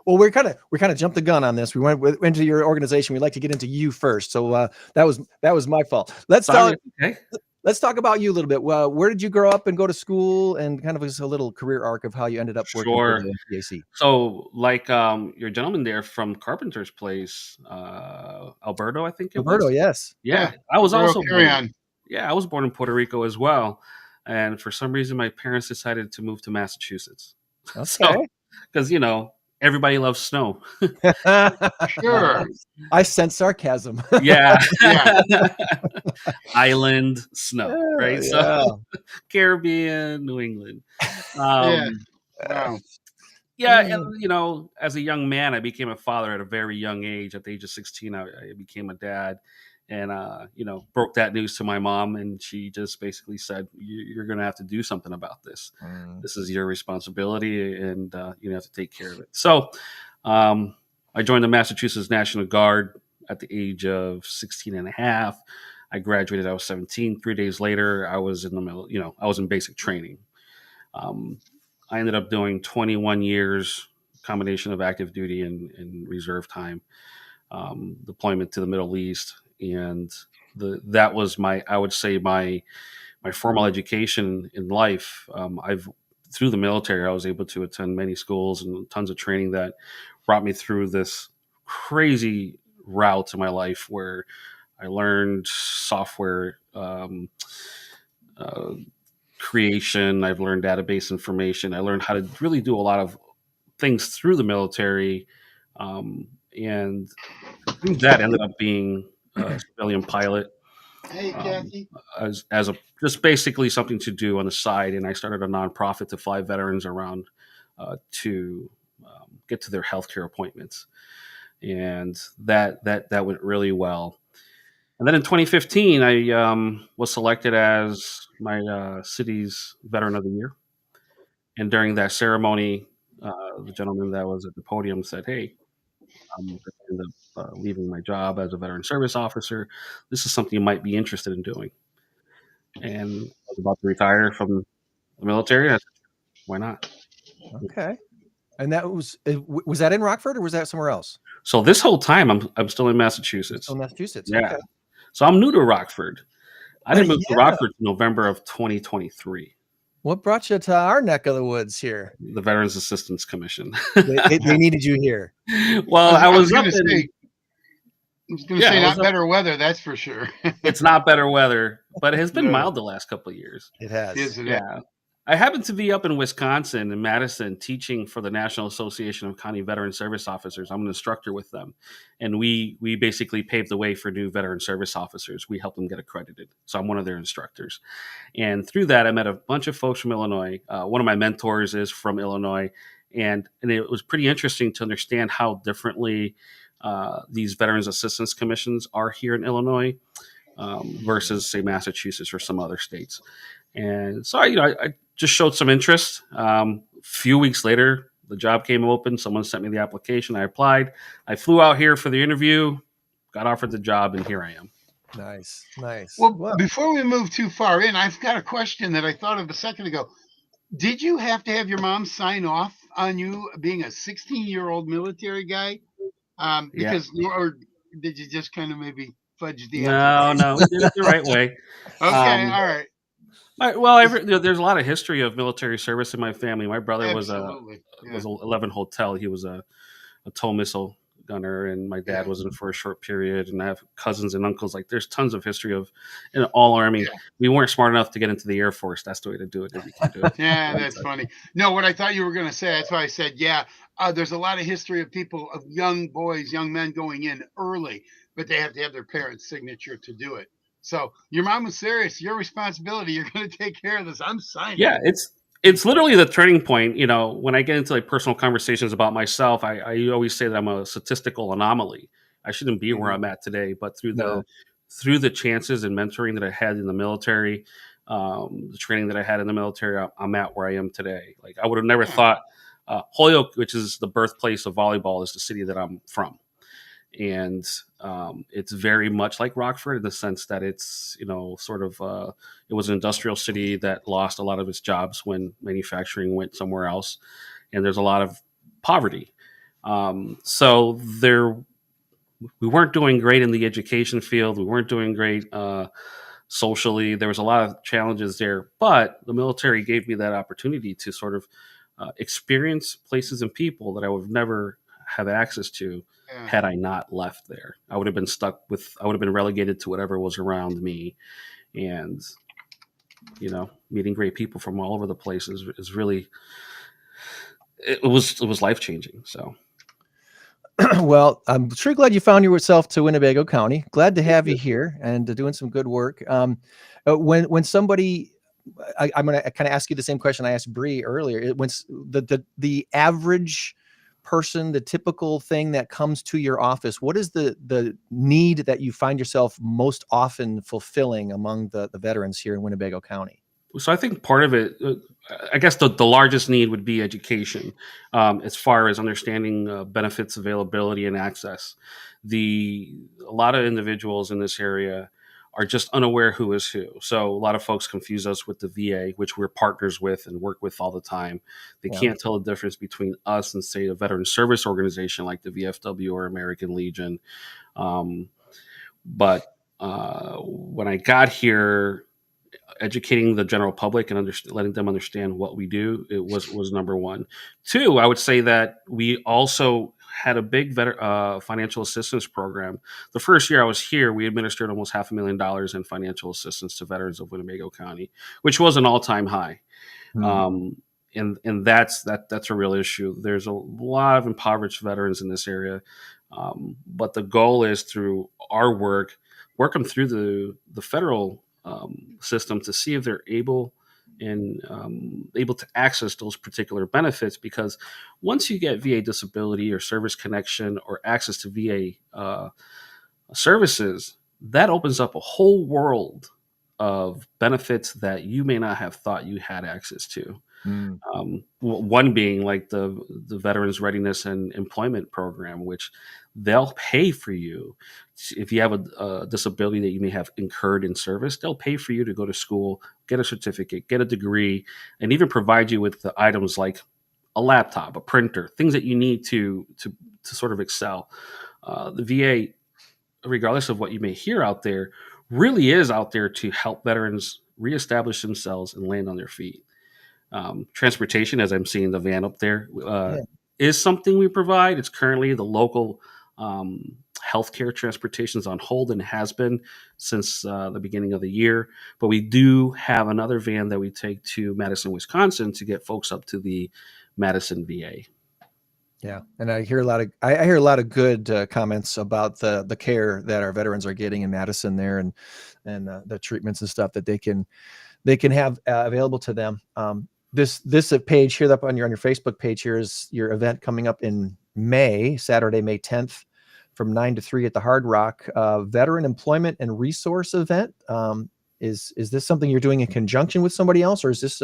Well, we kind of jumped the gun on this. We went into your organization. We'd like to get into you first. So that was my fault. Let's talk about you a little bit. Well, where did you grow up and go to school, and kind of a little career arc of how you ended up working for the VAC?
So, like your gentleman there from Carpenter's Place, Alberto, I think it was.
Alberto, yes.
Yeah, I was also
born.
Yeah, I was born in Puerto Rico as well, and for some reason, my parents decided to move to Massachusetts.
Okay.
So, because everybody loves snow.
Sure.
I sense sarcasm.
Yeah. Island snow, right?
Yeah.
So Caribbean, New England.
Wow.
Yeah, and as a young man, I became a father at a very young age. At the age of 16, I became a dad, and broke that news to my mom, and she just basically said, "You're going to have to do something about this. This is your responsibility, and you have to take care of it." So, I joined the Massachusetts National Guard at the age of 16 and a half. I graduated. I was 17. 3 days later, I was in the middle. I was in basic training. I ended up doing 21 years, combination of active duty and reserve time, deployment to the Middle East. And that was I would say my formal education in life. I've through the military, I was able to attend many schools and tons of training that brought me through this crazy route in my life where I learned software uh, creation. I've learned database information. I learned how to really do a lot of things through the military. And through that ended up being a civilian pilot
Hey,
um,
Kathy.
as a just basically something to do on the side. And I started a nonprofit to fly veterans around to get to their healthcare appointments, and that went really well. And then in 2015, I was selected as my city's Veteran of the Year. And during that ceremony, the gentleman that was at the podium said, "Hey, I'm going to end up leaving my job as a veteran service officer. This is something you might be interested in doing." And I was about to retire from the military. I said, "Why not?"
Okay. And that was that in Rockford or was that somewhere else?
So this whole time, I'm still in
You're
Massachusetts.
still in Massachusetts.
Yeah.
Okay.
So I'm new to Rockford. I didn't move to
Yeah.
Rockford in November of 2023.
What brought you to our neck of the woods here?
The Veterans Assistance Commission.
They needed you here.
Well, I
I was
was up
going to say,
in yeah, I was
not
up.
better weather, that's for sure.
It's not better weather, but it has been
No,
mild the last couple of years.
It has.
isn't it?
Yeah. I happen to be up in Wisconsin in Madison teaching for the National Association of County Veteran Service Officers. I'm an instructor with them. And we basically paved the way for new veteran service officers. We help them get accredited. So I'm one of their instructors. And through that, I met a bunch of folks from Illinois. One of my mentors is from Illinois. And it was pretty interesting to understand how differently these Veterans Assistance Commissions are here in Illinois versus, say, Massachusetts or some other states. And so I just showed some interest. Few weeks later, the job came open. Someone sent me the application. I applied. I flew out here for the interview, got offered the job, and here I am.
Nice. Nice.
Well, before we move too far in, I've got a question that I thought of a second ago. Did you have to have your mom sign off on you being a 16-year-old military guy? Because, or did you just kind of maybe fudge the application?
No, we did it the right way.
Okay, all right.
There's a lot of history of military service in my family. My brother
Absolutely.
was 11 Hotel. He was a tow missile gunner, and my dad was in for a short period. And I have cousins and uncles. Like, there's tons of history of in all Army.
Yeah.
We weren't smart enough to get into the Air Force. That's the way to do it. If you can do it.
Yeah, that's funny. No, what I thought you were going to say, that's why I said, there's a lot of history of people, of young boys, young men going in early, but they have to have their parents' signature to do it. So your mom was serious. Your responsibility. You're going to take care of this. I'm signing.
Yeah, it's literally the turning point. You know, when I get into like personal conversations about myself, I always say that I'm a statistical anomaly. I shouldn't be where I'm at today, but through the chances and mentoring that I had in the military, the training that I had in the military, I'm at where I am today. Like, I would have never thought Holyoke, which is the birthplace of volleyball, is the city that I'm from. And it's very much like Rockford in the sense that it's, sort of, it was an industrial city that lost a lot of its jobs when manufacturing went somewhere else. And there's a lot of poverty. So we weren't doing great in the education field. We weren't doing great socially. There was a lot of challenges there, but the military gave me that opportunity to sort of experience places and people that I would never have access to had I not left there. I would have been relegated to whatever was around me. And, meeting great people from all over the place is really, it was life-changing. So.
Well, I'm sure glad you found yourself to Winnebago County. Glad to have you here and doing some good work. When somebody, I'm going to kind of ask you the same question I asked Bree earlier. When the average person, the typical thing that comes to your office, what is the need that you find yourself most often fulfilling among the veterans here in Winnebago County?
So I think part of it, I guess the largest need would be education, as far as understanding benefits, availability, and access. A lot of individuals in this area are just unaware who is who. So a lot of folks confuse us with the VA, which we're partners with and work with all the time. They can't tell the difference between us and, say, a veteran service organization like the VFW or American Legion. But when I got here, educating the general public and letting them understand what we do, it was number one. Two, I would say that we also had a big financial assistance program. The first year I was here, we administered almost $500,000 in financial assistance to veterans of Winnebago County, which was an all-time high. And that's a real issue. There's a lot of impoverished veterans in this area, but the goal is through our work them through the federal system to see if they're able to access those particular benefits. Because once you get VA disability or service connection or access to VA services, that opens up a whole world of benefits that you may not have thought you had access to. One being like the Veterans Readiness and Employment Program, which they'll pay for you if you have a disability that you may have incurred in service. They'll pay for you to go to school, get a certificate, get a degree, and even provide you with the items like a laptop, a printer, things that you need to sort of excel. The VA, regardless of what you may hear out there, really is out there to help veterans reestablish themselves and land on their feet. Transportation, as I'm seeing the van up there, is something we provide. It's currently the local healthcare transportation is on hold and has been since the beginning of the year. But we do have another van that we take to Madison, Wisconsin to get folks up to the Madison VA.
Yeah, and I hear a lot of good comments about the care that our veterans are getting in Madison there, and the treatments and stuff that they can have available to them. This page here up on your Facebook page here is your event coming up in May, Saturday, May 10th, from 9 to 3 at the Hard Rock. Veteran Employment and Resource Event. Is this something you're doing in conjunction with somebody else, or is this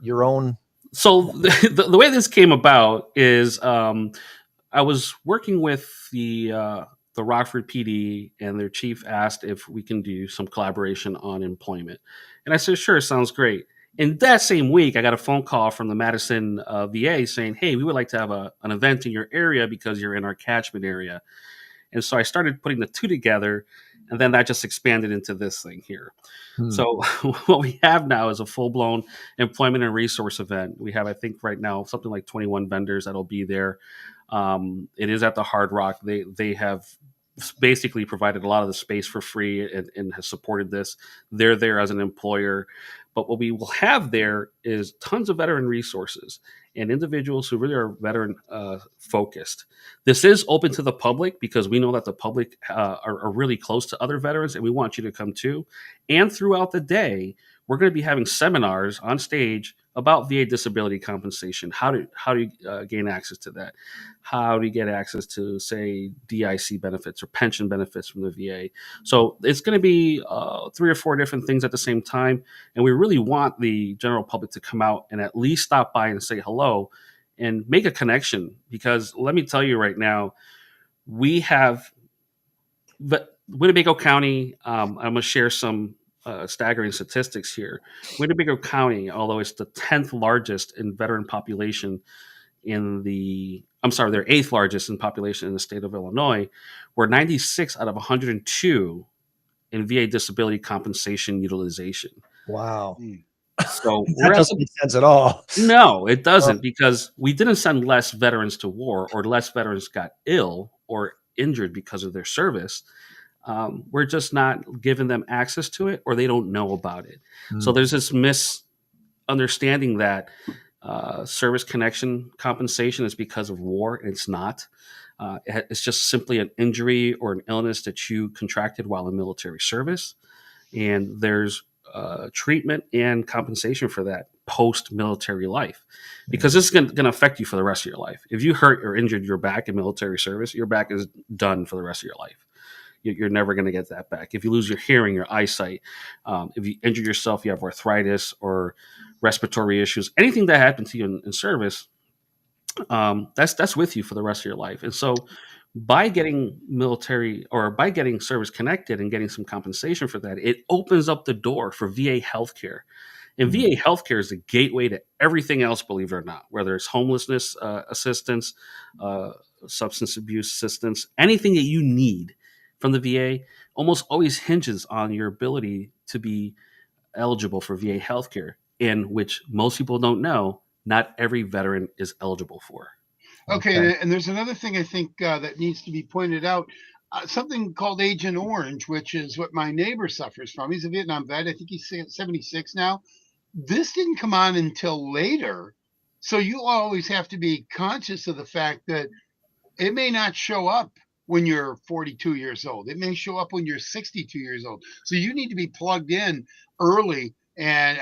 your own?
So the way this came about is I was working with the Rockford PD, and their chief asked if we can do some collaboration on employment. And I said, sure, sounds great. And that same week, I got a phone call from the Madison VA saying, hey, we would like to have an event in your area because you're in our catchment area. And so I started putting the two together, and then that just expanded into this thing here. So what we have now is a full-blown employment and resource event. We have, I think right now, something like 21 vendors that'll be there. It is at the Hard Rock. They have basically provided a lot of the space for free and has supported this. They're there as an employer. But what we will have there is tons of veteran resources and individuals who really are veteran focused. This is open to the public because we know that the public are really close to other veterans, and we want you to come too. And throughout the day, we're going to be having seminars on stage about VA disability compensation. How do you gain access to that? How do you get access to, say, DIC benefits or pension benefits from the VA? So it's going to be 3 or 4 different things at the same time. And we really want the general public to come out and at least stop by and say hello and make a connection. Because let me tell you right now, we have Winnebago County. I'm going to share some staggering statistics here. Winnebago County, although it's the 10th largest in veteran population they're 8th largest in population in the state of Illinois. We're 96 out of 102 in VA disability compensation utilization.
Wow.
So
that doesn't make sense at all.
No, it doesn't, because we didn't send less veterans to war or less veterans got ill or injured because of their service. We're just not giving them access to it, or they don't know about it. So there's this misunderstanding that service connection compensation is because of war, and it's not. It's just simply an injury or an illness that you contracted while in military service, and there's treatment and compensation for that post-military life, because this is going to affect you for the rest of your life. If you hurt or injured your back in military service, your back is done for the rest of your life. You're never going to get that back. If you lose your hearing, your eyesight, if you injure yourself, you have arthritis or respiratory issues, anything that happened to you in service, that's with you for the rest of your life. And so by getting military or by getting service connected and getting some compensation for that, it opens up the door for VA healthcare. And VA healthcare is the gateway to everything else, believe it or not, whether it's homelessness assistance, substance abuse assistance, anything that you need from the VA almost always hinges on your ability to be eligible for VA healthcare, in which most people don't know, not every veteran is eligible for.
Okay. And there's another thing I think that needs to be pointed out. Something called Agent Orange, which is what my neighbor suffers from. He's a Vietnam vet. I think he's 76 now. This didn't come on until later. So you always have to be conscious of the fact that it may not show up when you're 42 years old. It may show up when you're 62 years old. So you need to be plugged in early. And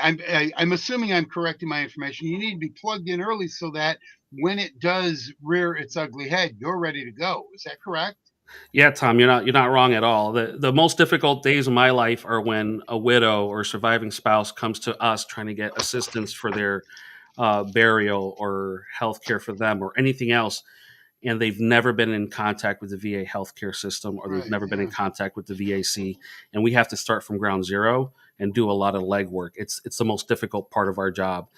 I'm assuming I'm correct in my information. You need to be plugged in early so that when it does rear its ugly head, you're ready to go. Is that correct?
Yeah, Tom, you're not wrong at all. The most difficult days of my life are when a widow or surviving spouse comes to us trying to get assistance for their burial or health care for them or anything else, and they've never been in contact with the VA healthcare system, or they've never been in contact with the VAC, and we have to start from ground zero and do a lot of legwork. It's the most difficult part of our job.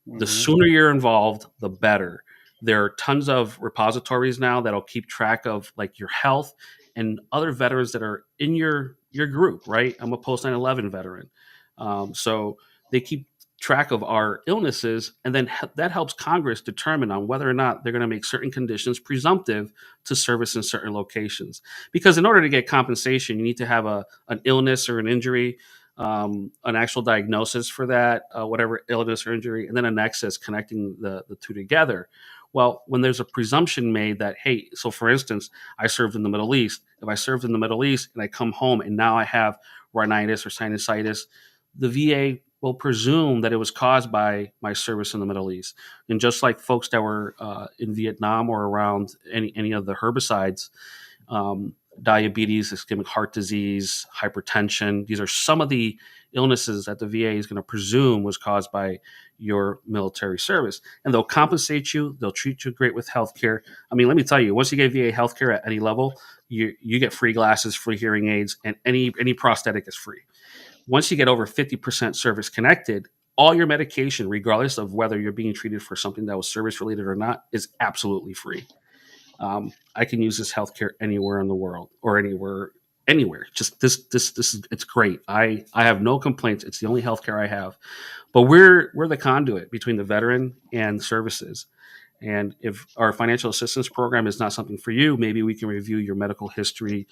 The sooner you're involved, the better. There are tons of repositories now that'll keep track of like your health and other veterans that are in your group, right? I'm a post 9/11 veteran. So they keep track of our illnesses, and then that helps Congress determine on whether or not they're going to make certain conditions presumptive to service in certain locations. Because in order to get compensation, you need to have an illness or an injury, an actual diagnosis for that, whatever illness or injury, and then a nexus connecting the two together. Well, when there's a presumption made that, hey, so for instance, I served in the Middle East. If I served in the Middle East and I come home and now I have rhinitis or sinusitis, the VA will presume that it was caused by my service in the Middle East. And just like folks that were in Vietnam or around any of the herbicides, diabetes, ischemic heart disease, hypertension. These are some of the illnesses that the VA is going to presume was caused by your military service. And they'll compensate you. They'll treat you great with healthcare. I mean, let me tell you, once you get VA healthcare at any level, you get free glasses, free hearing aids, and any prosthetic is free. Once you get over 50% service connected, all your medication, regardless of whether you're being treated for something that was service related or not, is absolutely free. I can use this healthcare anywhere in the world or anywhere. Just this is, it's great. I have no complaints. It's the only healthcare I have, but we're the conduit between the veteran and services. And if our financial assistance program is not something for you, maybe we can review your medical history,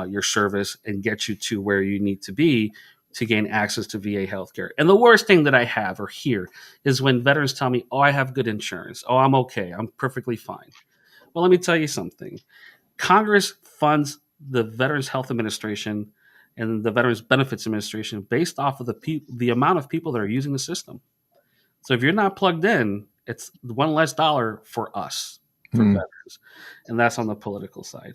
your service, and get you to where you need to be to gain access to VA healthcare. And the worst thing that I have or hear is when veterans tell me, oh, I have good insurance. Oh, I'm okay. I'm perfectly fine. Well, let me tell you something. Congress funds the Veterans Health Administration and the Veterans Benefits Administration based off of the amount of people that are using the system. So if you're not plugged in, it's one less dollar for us, for veterans. And that's on the political side.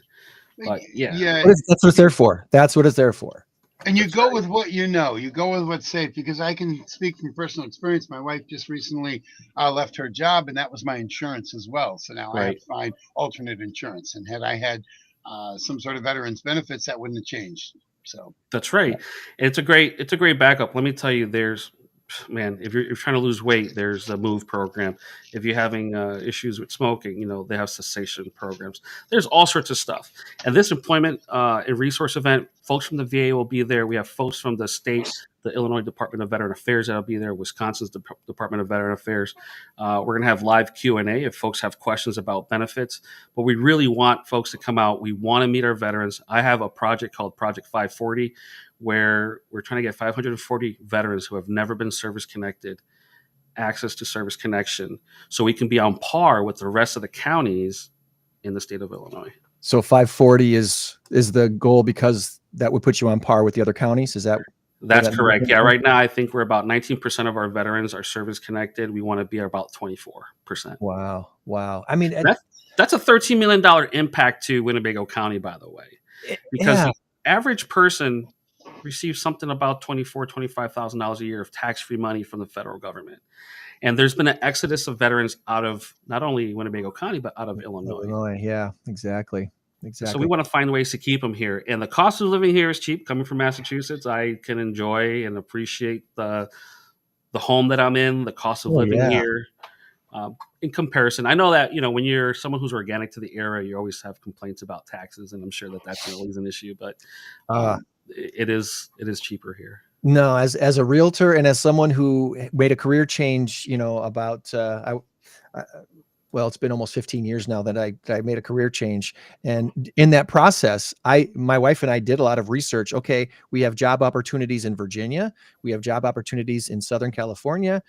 But yeah.
That's what it's there for. That's what it's there for.
And you go with what you know. You go with what's safe, because I can speak from personal experience. My wife just recently left her job, and that was my insurance as well. So now I have to find alternate insurance. And had I had some sort of veterans benefits, that wouldn't have changed. So
that's right. It's a great backup. Let me tell you, if you're trying to lose weight, there's the MOVE program. If you're having issues with smoking, they have cessation programs. There's all sorts of stuff. And this employment and resource event, folks from the VA will be there. We have folks from the state, the Illinois Department of Veteran Affairs that'll be there, Wisconsin's Department of Veteran Affairs. We're going to have live Q&A if folks have questions about benefits. But we really want folks to come out. We want to meet our veterans. I have a project called Project 540, where we're trying to get 540 veterans who have never been service connected access to service connection, so we can be on par with the rest of the counties in the state of Illinois.
So 540 is the goal, because that would put you on par with the other counties. That's
correct. Yeah. Right now, I think we're about 19% of our veterans are service connected. We want to be about 24%.
Wow. I mean,
that's a $13 million impact to Winnebago County, by the way, because the average person receives something about $25,000 a year of tax-free money from the federal government. And there's been an exodus of veterans out of not only Winnebago County, but out of Illinois.
Yeah, exactly.
So we want to find ways to keep them here. And the cost of living here is cheap. Coming from Massachusetts, I can enjoy and appreciate the home that I'm in, the cost of living here. In comparison, I know that, when you're someone who's organic to the area, you always have complaints about taxes, and I'm sure that's always an issue, but it is cheaper here.
No, as a realtor and as someone who made a career change, about well, it's been almost 15 years now that I made a career change. And in that process, my wife and I did a lot of research. Okay, we have job opportunities in Virginia. We have job opportunities in Southern California.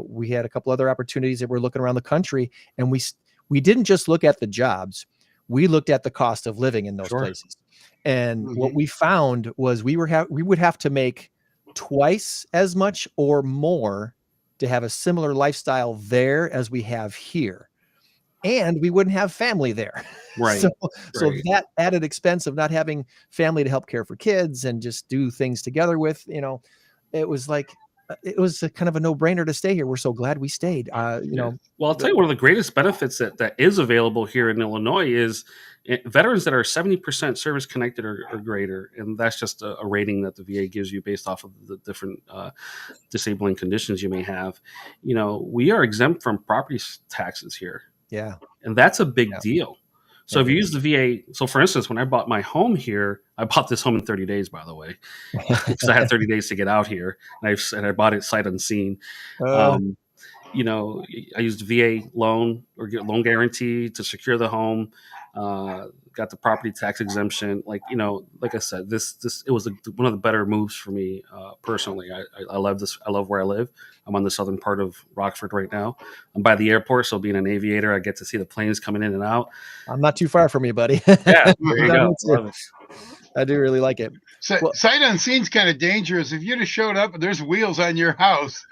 We had a couple other opportunities that we're looking around the country. And we didn't just look at the jobs. We looked at the cost of living in those
Sure.
places. And what we found was we would have to make twice as much or more to have a similar lifestyle there as we have here. And we wouldn't have family there.
Right.
So
Right.
that added expense of not having family to help care for kids and just do things together with, it was like, it was a kind of a no-brainer to stay here. We're so glad we stayed.
Well, I'll tell you, one of the greatest benefits that is available here in Illinois is veterans that are 70% service connected or greater. And that's just a rating that the VA gives you based off of the different disabling conditions you may have. We are exempt from property taxes here.
Yeah.
And that's a big deal. So if you use the VA, so for instance, when I bought my home here, I bought this home in 30 days, by the way, because I had 30 days to get out here, and I bought it sight unseen. I used VA loan or loan guarantee to secure the home. Got the property tax exemption. Like I said, it was one of the better moves for me personally. I love this. I love where I live. I'm on the southern part of Rockford right now. I'm by the airport, so being an aviator, I get to see the planes coming in and out.
I'm not too far from you, buddy.
Yeah, there you go. Love it.
I do really like it.
So, sight unseen's kind of dangerous. If you'd have showed up and there's wheels on your house,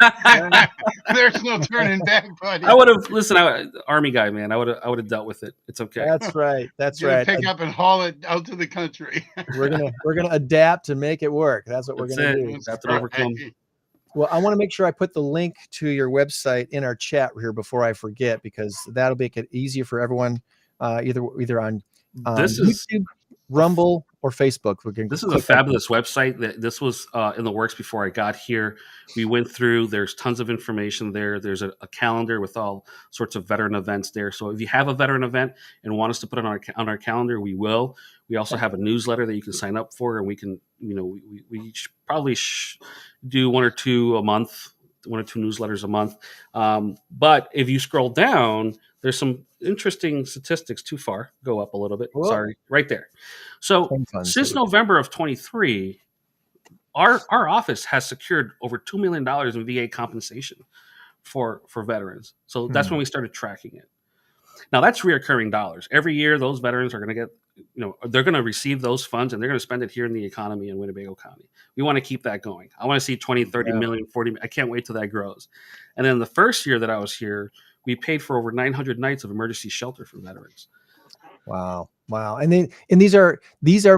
there's no turning back, buddy.
I would have Army guy, man. I would have dealt with it. It's okay.
That's right. That's right.
Pick up and haul it out to the country.
We're gonna adapt and make it work. That's what we're gonna do.
Have to overcome.
Well, I want to make sure I put the link to your website in our chat here before I forget, because that'll make it easier for everyone, either on YouTube, Rumble, or Facebook.
This is a fabulous website. This was in the works before I got here. We went through. There's tons of information there. There's a calendar with all sorts of veteran events there. So if you have a veteran event and want us to put it on our calendar, we will. We also have a newsletter that you can sign up for, and we can, we probably do one or two newsletters a month. But if you scroll down, there's some interesting statistics. Too far. Go up a little bit. Whoa. Sorry. Right there. So since November of 23, our office has secured over $2 million in VA compensation for veterans. So that's when we started tracking it. Now that's reoccurring dollars. Every year, those veterans are going to get, they're going to receive those funds and they're going to spend it here in the economy in Winnebago County. We want to keep that going. I want to see 20, 30 million, 40. I can't wait till that grows. And then the first year that I was here, we paid for over 900 nights of emergency shelter for veterans.
Wow. And these are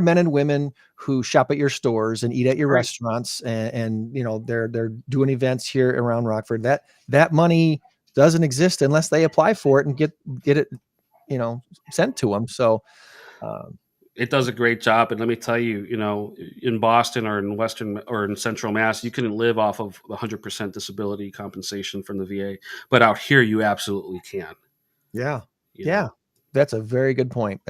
men and women who shop at your stores and eat at your restaurants, and they're doing events here around Rockford. That money doesn't exist unless they apply for it and get it, sent to them. So
it does a great job. And let me tell you, in Boston or in Western or in Central Mass, you can live off of 100% disability compensation from the VA, but out here you absolutely can.
Yeah. That's a very good point.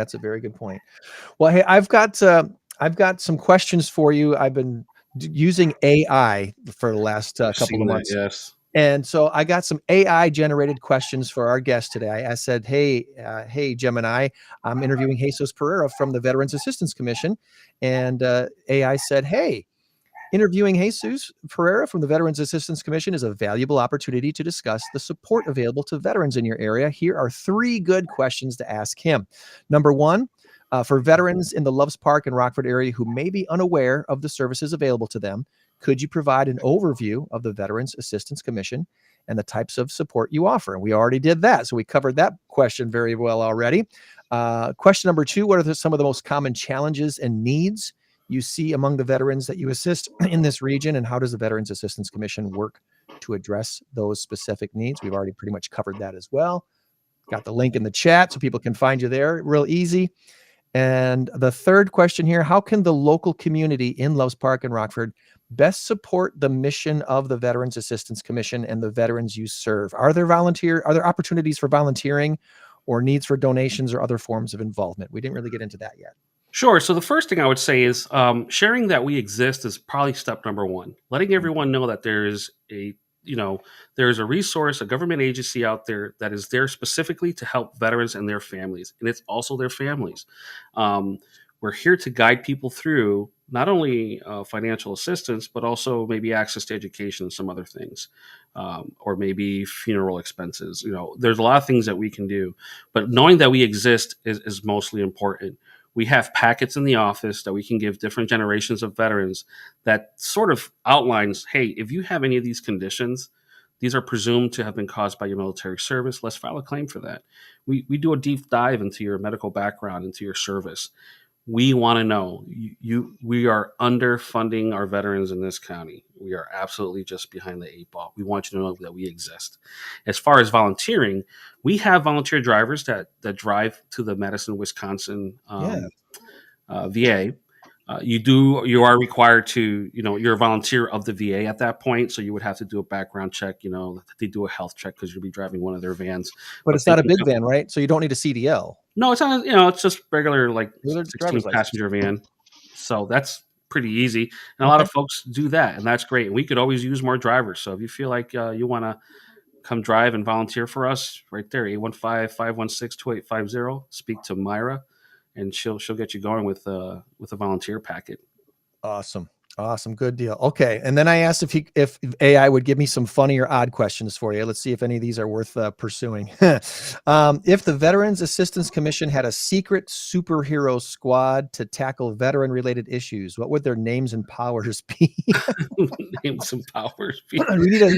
Well, hey, I've got some questions for you. I've been using AI for the last couple of months.
Yes.
And so I got some AI generated questions for our guest today. I said, hey, Gemini, I'm interviewing Jesus Pereira from the Veterans Assistance Commission. And AI said, hey, interviewing Jesus Pereira from the Veterans Assistance Commission is a valuable opportunity to discuss the support available to veterans in your area. Here are 3 good questions to ask him. Number 1, for veterans in the Loves Park and Rockford area who may be unaware of the services available to them, could you provide an overview of the Veterans Assistance Commission and the types of support you offer? And we already did that. So we covered that question very well already. Question number 2, what are some of the most common challenges and needs you see among the veterans that you assist in this region? And how does the Veterans Assistance Commission work to address those specific needs? We've already pretty much covered that as well. Got the link in the chat so people can find you there real easy. And the third question here, how can the local community in Loves Park and Rockford best support the mission of the Veterans Assistance Commission and the veterans you serve? Are there opportunities for volunteering or needs for donations or other forms of involvement? We didn't really get into that yet.
Sure. So the first thing I would say is sharing that we exist is probably step number one. Letting everyone know that there is there is a resource, a government agency out there that is there specifically to help veterans and their families, and it's also their families. Um, we're here to guide people through not only financial assistance, but also maybe access to education and some other things, or maybe funeral expenses. There's a lot of things that we can do, but knowing that we exist is mostly important. We have packets in the office that we can give different generations of veterans that sort of outlines, hey, if you have any of these conditions, these are presumed to have been caused by your military service. Let's file a claim for that. We do a deep dive into your medical background, into your service. We want to know we are underfunding our veterans in this county. We are absolutely just behind the eight ball. We want you to know that we exist. As far as volunteering, we have volunteer drivers that drive to the Madison, Wisconsin VA. You are required to, you're a volunteer of the VA at that point. So you would have to do a background check, they do a health check because you'll be driving one of their vans.
But it's not a big van, right? So you don't need a CDL.
No, it's not, it's just regular, like 16 passenger van. So that's pretty easy. And a lot of folks do that, and that's great. And we could always use more drivers. So if you feel like you want to come drive and volunteer for us, right there, 815-516-2850. Speak to Myra, and she'll get you going with a volunteer packet.
Awesome. Good deal. Okay. And then I asked if AI would give me some funny or odd questions for you. Let's see if any of these are worth pursuing. If the Veterans Assistance Commission had a secret superhero squad to tackle veteran related issues, what would their names and powers be?
Names and powers be.
we need a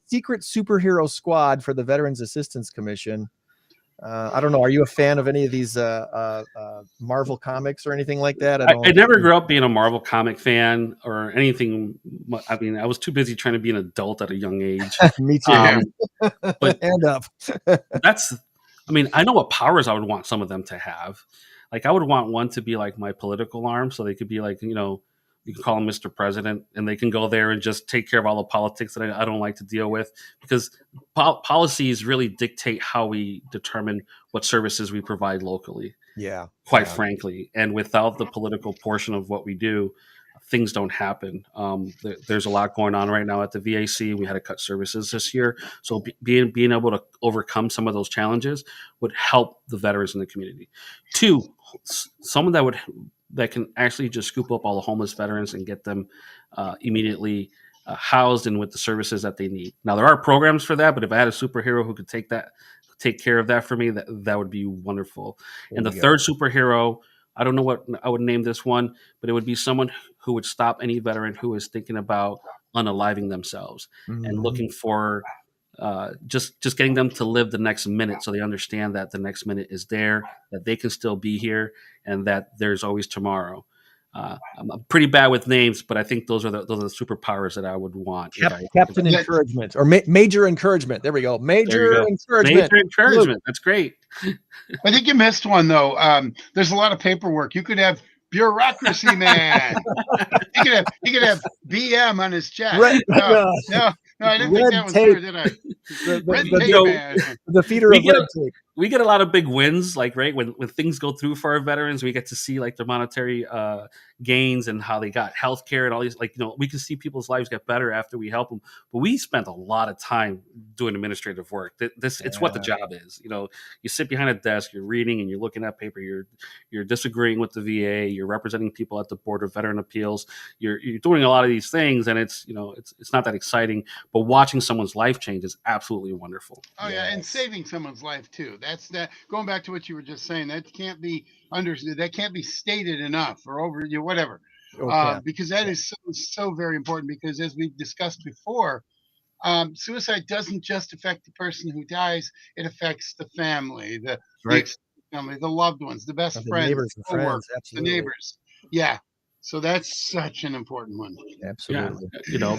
secret superhero squad for the Veterans Assistance Commission. I don't know. Are you a fan of any of these Marvel comics or anything like that?
I never grew up being a Marvel comic fan or anything. I mean, I was too busy trying to be an adult at a young age.
Me too.
But
hand up.
I know what powers I would want some of them to have. Like, I would want one to be like my political arm, so they could be like, you can call them Mr. President, and they can go there and just take care of all the politics that I don't like to deal with, because policies really dictate how we determine what services we provide locally.
Yeah.
Quite frankly. And without the political portion of what we do, things don't happen. There's a lot going on right now at the VAC. We had to cut services this year. So being able to overcome some of those challenges would help the veterans in the community. Two, someone that can actually just scoop up all the homeless veterans and get them immediately housed and with the services that they need. Now, there are programs for that, but if I had a superhero who could take care of that for me, that would be wonderful. And the third superhero, I don't know what I would name this one, but it would be someone who would stop any veteran who is thinking about unaliving themselves and looking for just getting them to live the next minute, so they understand that the next minute is there, that they can still be here, and that there's always tomorrow. I'm pretty bad with names, but I think those are the superpowers that I would want.
Captain Encouragement or Major Encouragement. There we go. Major Encouragement.
That's great.
I think you missed one though. There's a lot of paperwork. You could have bureaucracy man. he could have BM on his chest. No, I didn't think that was fair, did I?
The feeder of red tape.
We get a lot of big wins, like, right, when things go through for our veterans, we get to see like their monetary gains and how they got healthcare and all these, we can see people's lives get better after we help them. But we spent a lot of time doing administrative work. It's what the job is. You sit behind a desk, you're reading and you're looking at paper, you're disagreeing with the VA, you're representing people at the Board of Veteran Appeals, you're doing a lot of these things, and it's not that exciting. But watching someone's life change is absolutely wonderful.
Oh yeah, and saving someone's life too. That's that. Going back to what you were just saying, that can't be understood. That can't be stated enough or over whatever, because that is so very important. Because as we've discussed before, suicide doesn't just affect the person who dies; it affects the family, the family, the loved ones, the best friends,
neighbors, the friends,
the neighbors. Yeah, so that's such an important one.
Absolutely.
Yeah.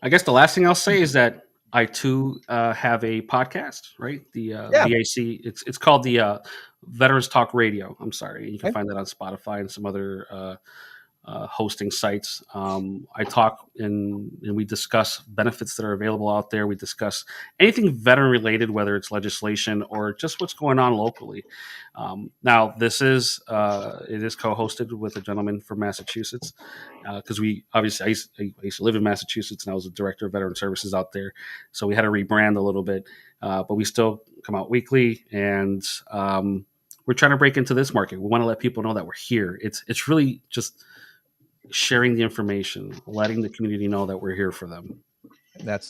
I guess the last thing I'll say is that I too have a podcast, right? The VAC. It's called the Veterans Talk Radio. I'm sorry, you can find that on Spotify and some other hosting sites. I talk and we discuss benefits that are available out there. We discuss anything veteran related, whether it's legislation or just what's going on locally. Now, this is it is co-hosted with a gentleman from Massachusetts because we obviously I used to live in Massachusetts and I was a director of veteran services out there, so we had to rebrand a little bit, but we still come out weekly and. We're trying to break into this market. We want to let people know that we're here. It's really just sharing the information, letting the community know that we're here for them.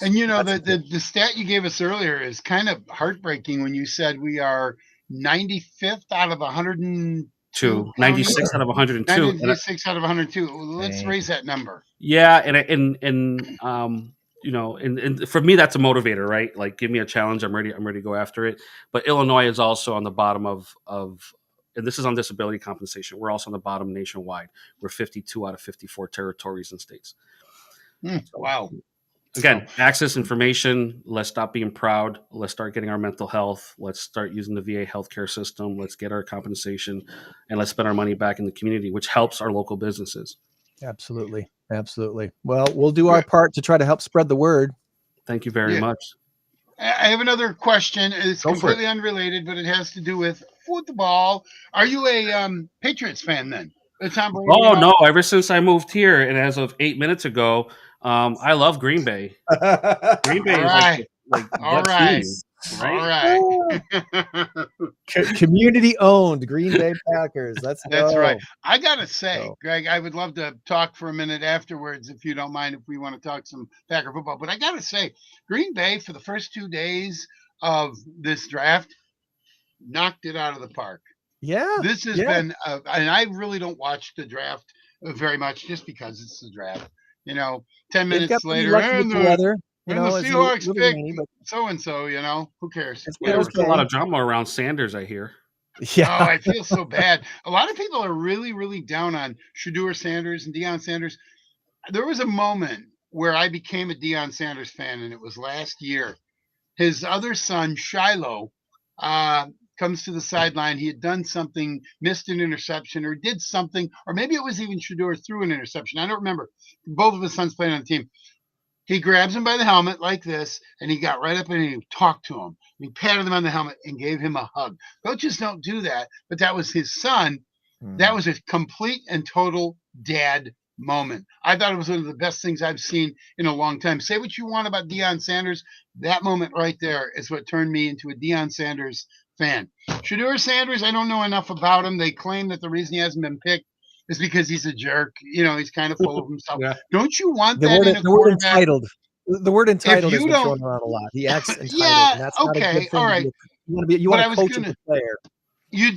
And you know, the stat you gave us earlier is kind of heartbreaking when you said we are 95th out of 102.
96 out of 102.
96 out of 102. Let's raise that number.
Yeah, and you know, and for me that's a motivator, right? Like, give me a challenge. I'm ready to go after it. But Illinois is also on the bottom of and this is on disability compensation. We're also on the bottom nationwide. We're 52 out of 54 territories and states.
Wow.
Again, access information. Let's stop being proud. Let's start getting our mental health. Let's start using the VA healthcare system. Let's get our compensation, and let's spend our money back in the community, which helps our local businesses.
Absolutely. Well, we'll do our part to try to help spread the word.
Thank you very much.
I have another question. It's completely unrelated, but it has to do with football. Are you a Patriots fan then? Tom Brady?
Oh, no. Ever since I moved here, and as of 8 minutes ago, I love Green Bay. Green Bay is like
all right.
Team, right?
All right.
Community owned Green Bay Packers. That's
right. I gotta say, Greg, I would love to talk for a minute afterwards if you don't mind, if we want to talk some Packer football. But I gotta say, Green Bay for the first 2 days of this draft knocked it out of the park.
Yeah.
This has been, and I really don't watch the draft very much just because it's the draft. You know, 10 minutes later,
and the weather. You know,
the Seahawks pick so-and-so, you know, who cares?
There's a lot of drama around Sanders, I hear.
Yeah.
Oh, I feel so bad. A lot of people are really, really down on Shedeur Sanders and Deion Sanders. There was a moment where I became a Deion Sanders fan, and it was last year. His other son, Shiloh, comes to the sideline. He had done something, missed an interception, or did something, or maybe it was even Shedeur threw an interception. I don't remember. Both of his sons playing on the team. He grabs him by the helmet like this, and he got right up and he talked to him. He patted him on the helmet and gave him a hug. Coaches don't do that, but that was his son. That was a complete and total dad moment. I thought it was one of the best things I've seen in a long time. Say what you want about Deion Sanders. That moment right there is what turned me into a Deion Sanders fan. Shedeur Sanders, I don't know enough about him. They claim that the reason he hasn't been picked is because he's a jerk. You know, he's kind of full of himself. Don't you want that in a quarterback?
Entitled. The word entitled has been thrown around a lot. He acts entitled.
Yeah,
and that's not a good thing.
All right.
You want to coach a player.
You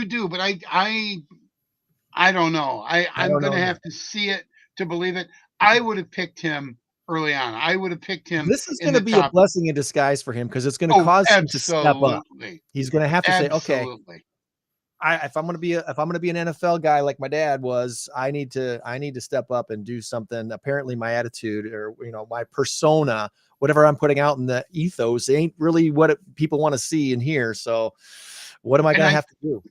do. But I don't know. I'm going to have to see it to believe it. I would have picked him early on. I would have picked him.
This is going to be a blessing in disguise for him because it's going to cause him to step up. He's going to have to say, okay, if I'm going to be an NFL guy like my dad was, I need to step up and do something. Apparently my attitude or, you know, my persona, whatever I'm putting out in the ethos ain't really what people want to see and hear. So what am I going to have to do?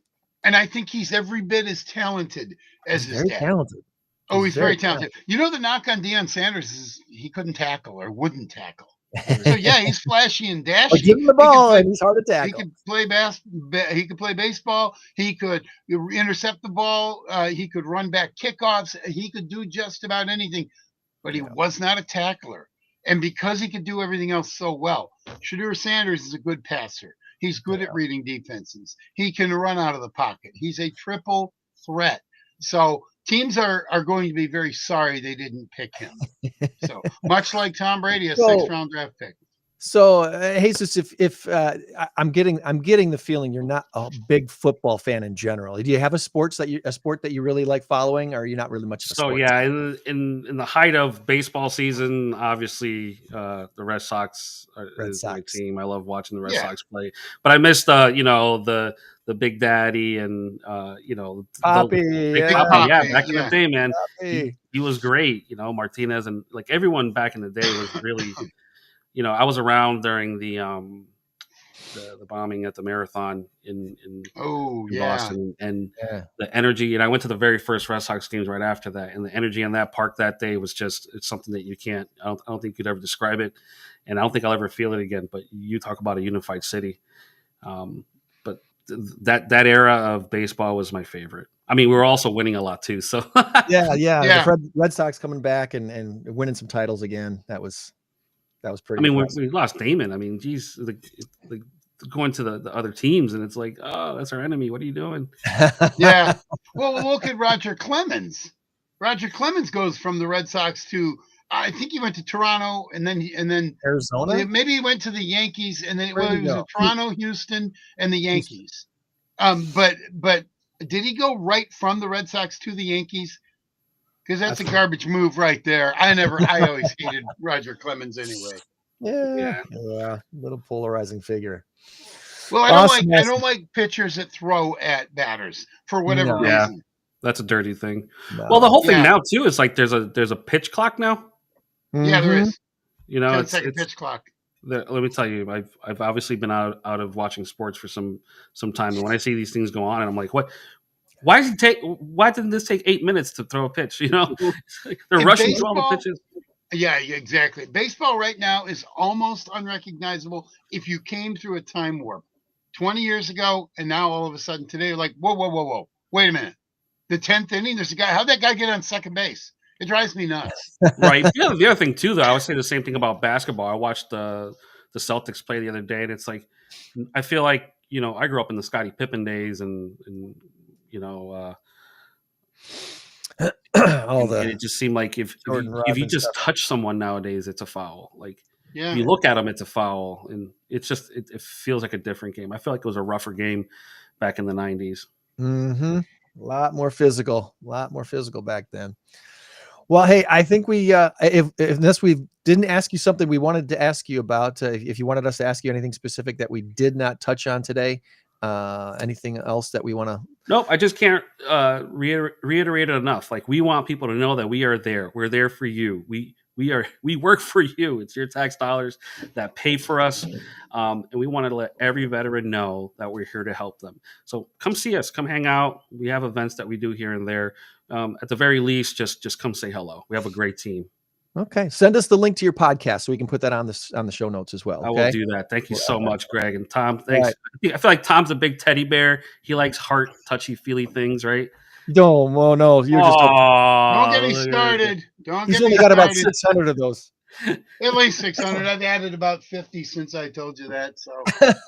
And I think he's every bit as talented as his dad.
Talented.
Oh, he's very talented. You know, the knock on Deion Sanders is he couldn't tackle or wouldn't tackle. So yeah, he's flashy and dashy.
Give him the ball, and he's hard to tackle.
He could play He could play baseball. He could intercept the ball. He could run back kickoffs. He could do just about anything, but he was not a tackler. And because he could do everything else so well, Shedeur Sanders is a good passer. He's good at reading defenses. He can run out of the pocket. He's a triple threat. So teams are going to be very sorry they didn't pick him. So much like Tom Brady, a 6th round draft pick.
So Jesus, if I'm getting the feeling you're not a big football fan in general. Do you have a sport that you really like following, or are you not really much of a sports fan?
in the height of baseball season, obviously the Red Sox is my team. I love watching the Red Sox play, but I missed the Big Daddy and
Poppy,
back in the day, man. He was great. You know, Martinez and like everyone back in the day was really. You know, I was around during the the bombing at the marathon in Boston, and the energy. And I went to the very first Red Sox games right after that, and the energy in that park that day was it's something that you can't. I don't think you could ever describe it, and I don't think I'll ever feel it again. But you talk about a unified city. But that era of baseball was my favorite. I mean, we were also winning a lot too. So
yeah. The Red Sox coming back and winning some titles again. That was pretty.
I mean, we lost Damon. I mean, geez, going to the other teams, and it's like, oh, that's our enemy. What are you doing?
Yeah. Well, look at Roger Clemens. Roger Clemens goes from the Red Sox to, I think he went to Toronto, and then
Arizona.
Maybe he went to the Yankees, and then he was at Toronto, Houston, and the Yankees. But did he go right from the Red Sox to the Yankees? Because that's a garbage move right there. I always hated Roger Clemens anyway.
Yeah. Little polarizing figure.
Well, I don't like pitchers that throw at batters for whatever reason.
Yeah, that's a dirty thing. No. Well, the whole thing now too is like there's a pitch clock now.
Yeah, there is.
You know, it's
a pitch clock.
Let me tell you, I've obviously been out of watching sports for some time, and when I see these things go on, and I'm like, what? Why didn't this take 8 minutes to throw a pitch? You know, they're rushing through all the pitches.
Yeah, exactly. Baseball right now is almost unrecognizable if you came through a time warp 20 years ago, and now all of a sudden today, like, whoa, wait a minute. The 10th inning, there's a guy. How'd that guy get on second base? It drives me nuts.
Right. Yeah. The other thing too, though, I would say the same thing about basketball. I watched the Celtics play the other day, and it's like, I feel like, you know, I grew up in the Scottie Pippen days, and you know, and it just seemed like if you just touch someone nowadays, it's a foul. Like, if you look at them, it's a foul, and it's just it feels like a different game. I feel like it was a rougher game back in the 90s.
Mm-hmm. A lot more physical back then. Well, hey, I think we unless we didn't ask you something we wanted to ask you about, if you wanted us to ask you anything specific that we did not touch on today, anything else that we want to?
Nope, I just can't reiterate it enough. Like, we want people to know that we are there. We're there for you. We work for you. It's your tax dollars that pay for us. And we wanted to let every veteran know that we're here to help them. So come see us, come hang out. We have events that we do here and there. At the very least, just come say hello. We have a great team.
Okay. Send us the link to your podcast so we can put that on the show notes as well. Okay?
I will do that. Thank you so much, Greg. And Tom, thanks. Right. I feel like Tom's a big teddy bear. He likes heart, touchy-feely things, right?
No. You're
don't get me started.
He's only got about 600 of those.
At least 600. I've added about 50 since I told you that. So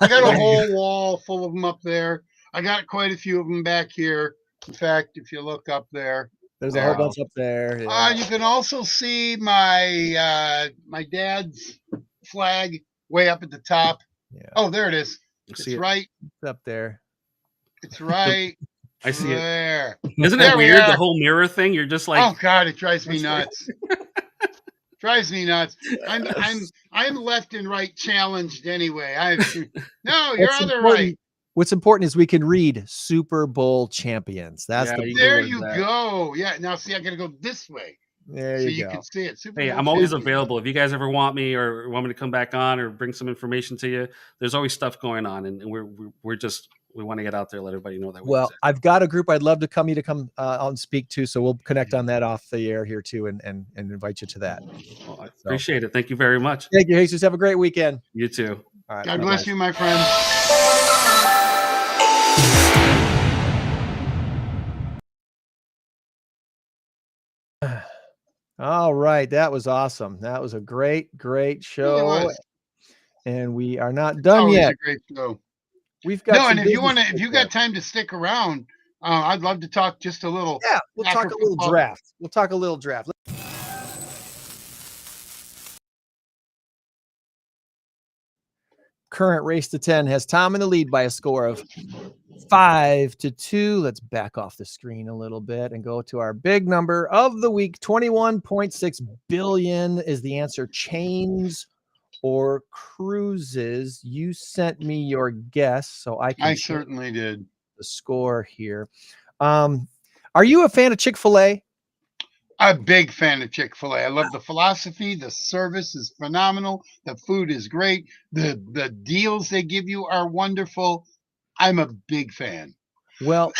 I got a whole wall full of them up there. I got quite a few of them back here. In fact, if you look up there,
there's a whole bunch up there. Yeah.
You can also see my dad's flag way up at the top. Yeah. Oh, there it is. It's right.
It's up there.
It's right.
I see
there.
Isn't it weird, the whole mirror thing? You're just like,
oh God, it drives me nuts. Drives me nuts. I'm left and right challenged anyway. No, you're on the right.
What's important is we can read Super Bowl champions. That's
there you go. Yeah. Now see, I got to go this way.
There you go. So you
can see it.
Hey, I'm always available. If you guys ever want me or want me to come back on or bring some information to you, there's always stuff going on, and we want to get out there, let everybody know that.
Well, I've got a group I'd love to come out and speak to, so we'll connect on that off the air here too, and invite you to that.
Well, I appreciate it. Thank you very much.
Thank you, Jesus. Have a great weekend.
You too.
All right. God bless you, my friend.
All right, that was awesome. That was a great show, and we are not done yet.
A great show.
We've got
and if you got time to stick around, I'd love to talk just a little.
Yeah, we'll talk a little draft. Current race to 10 has Tom in the lead by a score of 5-2. Let's back off the screen a little bit and go to our big number of the week. 21.6 billion is the answer. Chains or cruises? You sent me your guess, so I
certainly did.
The score here. Are you a fan of Chick-fil-A?
I'm a big fan of Chick-fil-A. I love the philosophy. The service is phenomenal. The food is great. The deals they give you are wonderful. I'm a big fan.
Well,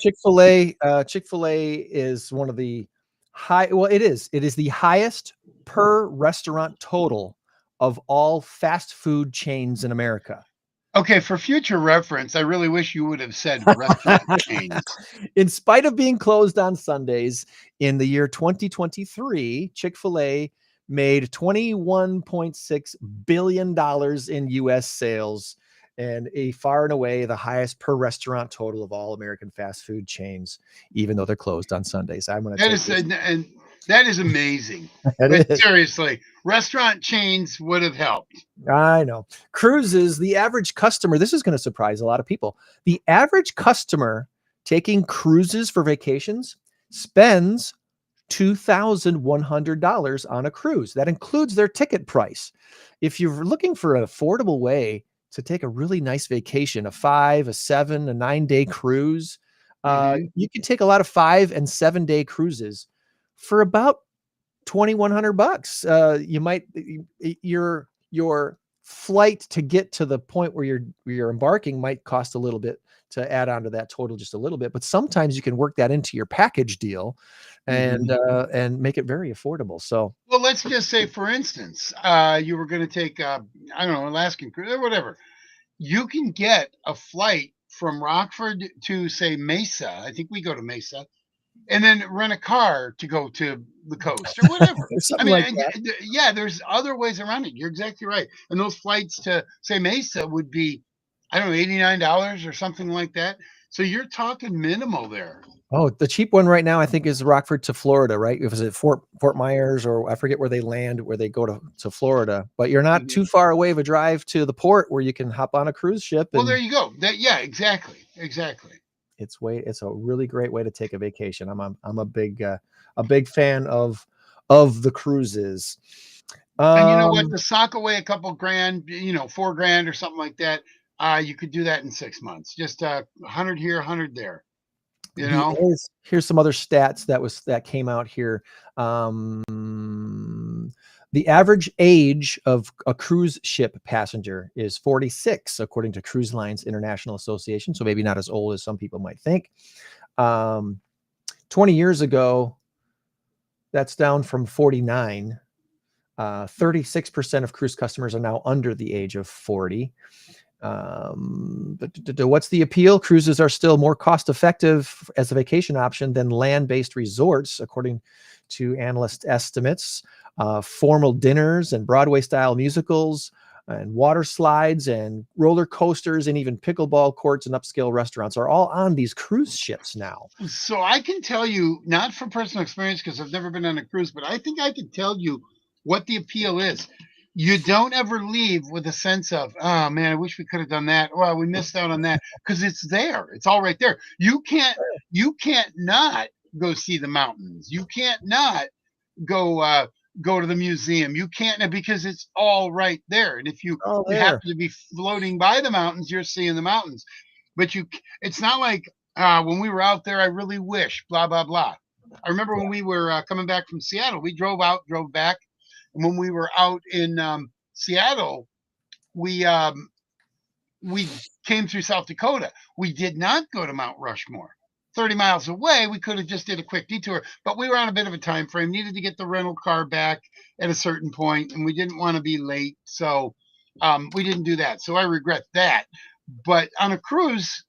Chick-fil-A is one of the it is the highest per restaurant total of all fast food chains in America.
Okay, for future reference, I really wish you would have said restaurant chains.
In spite of being closed on Sundays, in the year 2023, Chick-fil-A made $21.6 billion in U.S. sales, and a far and away the highest per restaurant total of all American fast food chains, even though they're closed on Sundays. I'm going to
That
take
is
this.
and that is amazing.
That
But
is.
seriously, restaurant chains would have helped.
I know. Cruises, the average customer, this is going to surprise a lot of people. The average customer taking cruises for vacations spends $2,100 on a cruise. That includes their ticket price. If you're looking for an affordable way to take a really nice vacation, a 5, a 7, a 9-day cruise, you can take a lot of 5 and 7-day cruises for about $2,100. You might your flight to get to the point where you're embarking might cost a little bit to add on to that total, just a little bit, but sometimes you can work that into your package deal and make it very affordable. So,
well, let's just say, for instance, you were going to take, I don't know, Alaskan cruise or whatever. You can get a flight from Rockford to, say, Mesa. I think we go to Mesa, and then rent a car to go to the coast or whatever. I mean, yeah, there's other ways around it. You're exactly right. And those flights to, say, Mesa would be, I don't know, $89 or something like that. So you're talking minimal there.
Oh, the cheap one right now, I think, is Rockford to Florida, right? Was it Fort Myers, or I forget where they land, where they go to Florida, but you're not too far away of a drive to the port where you can hop on a cruise ship.
Well, there you go. Yeah, exactly.
It's a really great way to take a vacation. I'm a big fan of the cruises.
And you know what? To sock away a couple grand, $4,000 or something like that, you could do that in 6 months. Just 100 here, 100 there.
Here's some other stats that came out here. The average age of a cruise ship passenger is 46, according to Cruise Lines International Association. So maybe not as old as some people might think. 20 years ago, that's down from 49. 36% of cruise customers are now under the age of 40. But what's the appeal? Cruises are still more cost effective as a vacation option than land-based resorts, according to analyst estimates. Formal dinners and Broadway-style musicals and water slides and roller coasters and even pickleball courts and upscale restaurants are all on these cruise ships now.
So I can tell you, not from personal experience because I've never been on a cruise, but I think I can tell you what the appeal is. You don't ever leave with a sense of, oh man, I wish we could have done that. Well, we missed out on that, because it's there. It's all right there. You can't not go see the mountains. You can't not go to the museum. You can't, because it's all right there. And if you happen to be floating by the mountains, you're seeing the mountains. But it's not like when we were out there, I really wish blah blah blah. I remember when we were coming back from Seattle, we drove back. And when we were out in Seattle, we came through South Dakota. We did not go to Mount Rushmore. 30 miles away, we could have just did a quick detour, but we were on a bit of a time frame, needed to get the rental car back at a certain point, and we didn't want to be late. So we didn't do that. So I regret that. But on a cruise,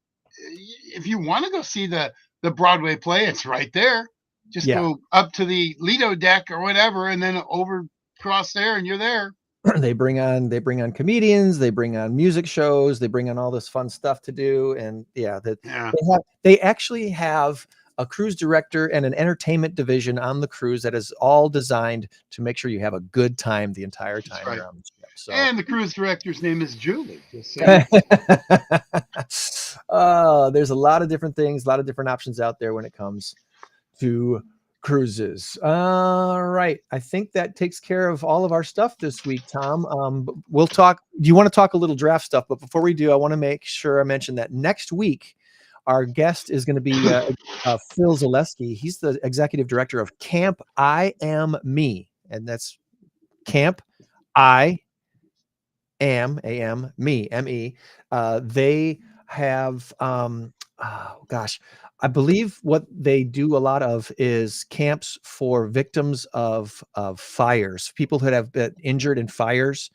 if you want to go see the Broadway play, it's right there. Just go up to the Lido deck or whatever, and then over cross there, and you're there.
They bring on comedians, they bring on music shows, they bring on all this fun stuff to do. And they actually have a cruise director and an entertainment division on the cruise that is all designed to make sure you have a good time the entire time you're on the ship. So.
And the cruise director's name is Julie. Just
there's a lot of different things, a lot of different options out there when it comes to cruises. All right. I think that takes care of all of our stuff this week, Tom. We'll talk. Do you want to talk a little draft stuff? But before we do, I want to make sure I mention that next week Our guest is going to be Phil Zaleski. He's the executive director of Camp I Am Me, and that's Camp I Am Me, M-E. They have, oh gosh, I believe what they do a lot of is camps for victims of fires, people who have been injured in fires.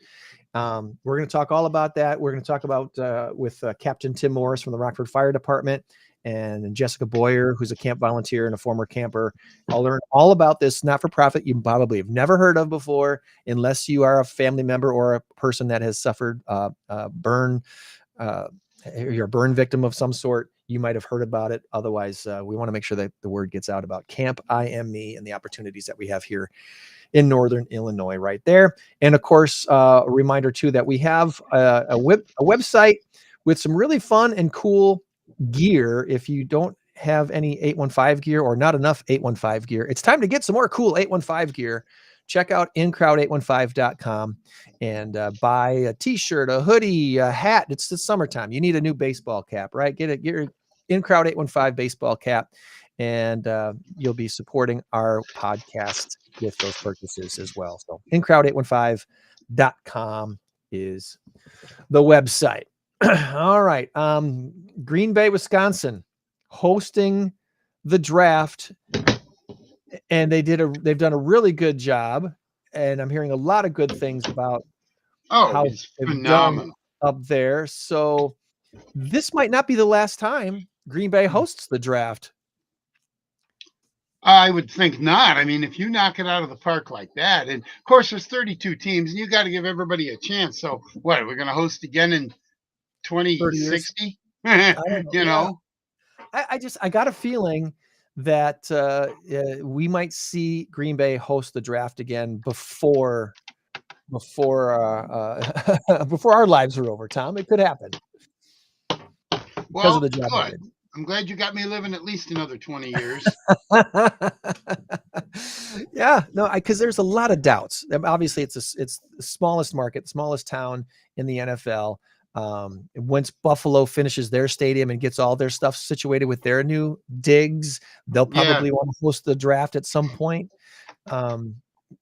We're going to talk all about that. We're going to talk about with Captain Tim Morris from the Rockford Fire Department and Jessica Boyer, who's a camp volunteer and a former camper. I'll learn all about this not-for-profit you probably have never heard of before, unless you are a family member or a person that has suffered burn. You're a burn victim of some sort. You might have heard about it. Otherwise, we want to make sure that the word gets out about Camp I Am Me and the opportunities that we have here in Northern Illinois right there. And of course, a reminder too, that we have a website with some really fun and cool gear. If you don't have any 815 gear or not enough 815 gear, it's time to get some more cool 815 gear. Check out incrowd815.com and buy a t-shirt, a hoodie, a hat. It's the summertime. You need a new baseball cap, right? Get your InCrowd 815 baseball cap, and you'll be supporting our podcast with those purchases as well. So incrowd815.com is the website. All right. Green Bay, Wisconsin hosting the draft, and they've done a really good job, and I'm hearing a lot of good things about how
it's
they've
phenomenal
done up there. So this might not be the last time Green Bay hosts the draft.
I would think not. I mean, if you knock it out of the park like that, and of course there's 32 teams, and you got to give everybody a chance. So what, we're going to host again in 2060? You know,
I got a feeling that we might see Green Bay host the draft again before before our lives are over, Tom. It could happen because of the job I did.
I'm glad you got me living at least another 20 years.
Yeah, no, because there's a lot of doubts. Obviously, it's the smallest market, smallest town in the NFL. Once Buffalo finishes their stadium and gets all their stuff situated with their new digs, they'll probably want to host the draft at some point.
There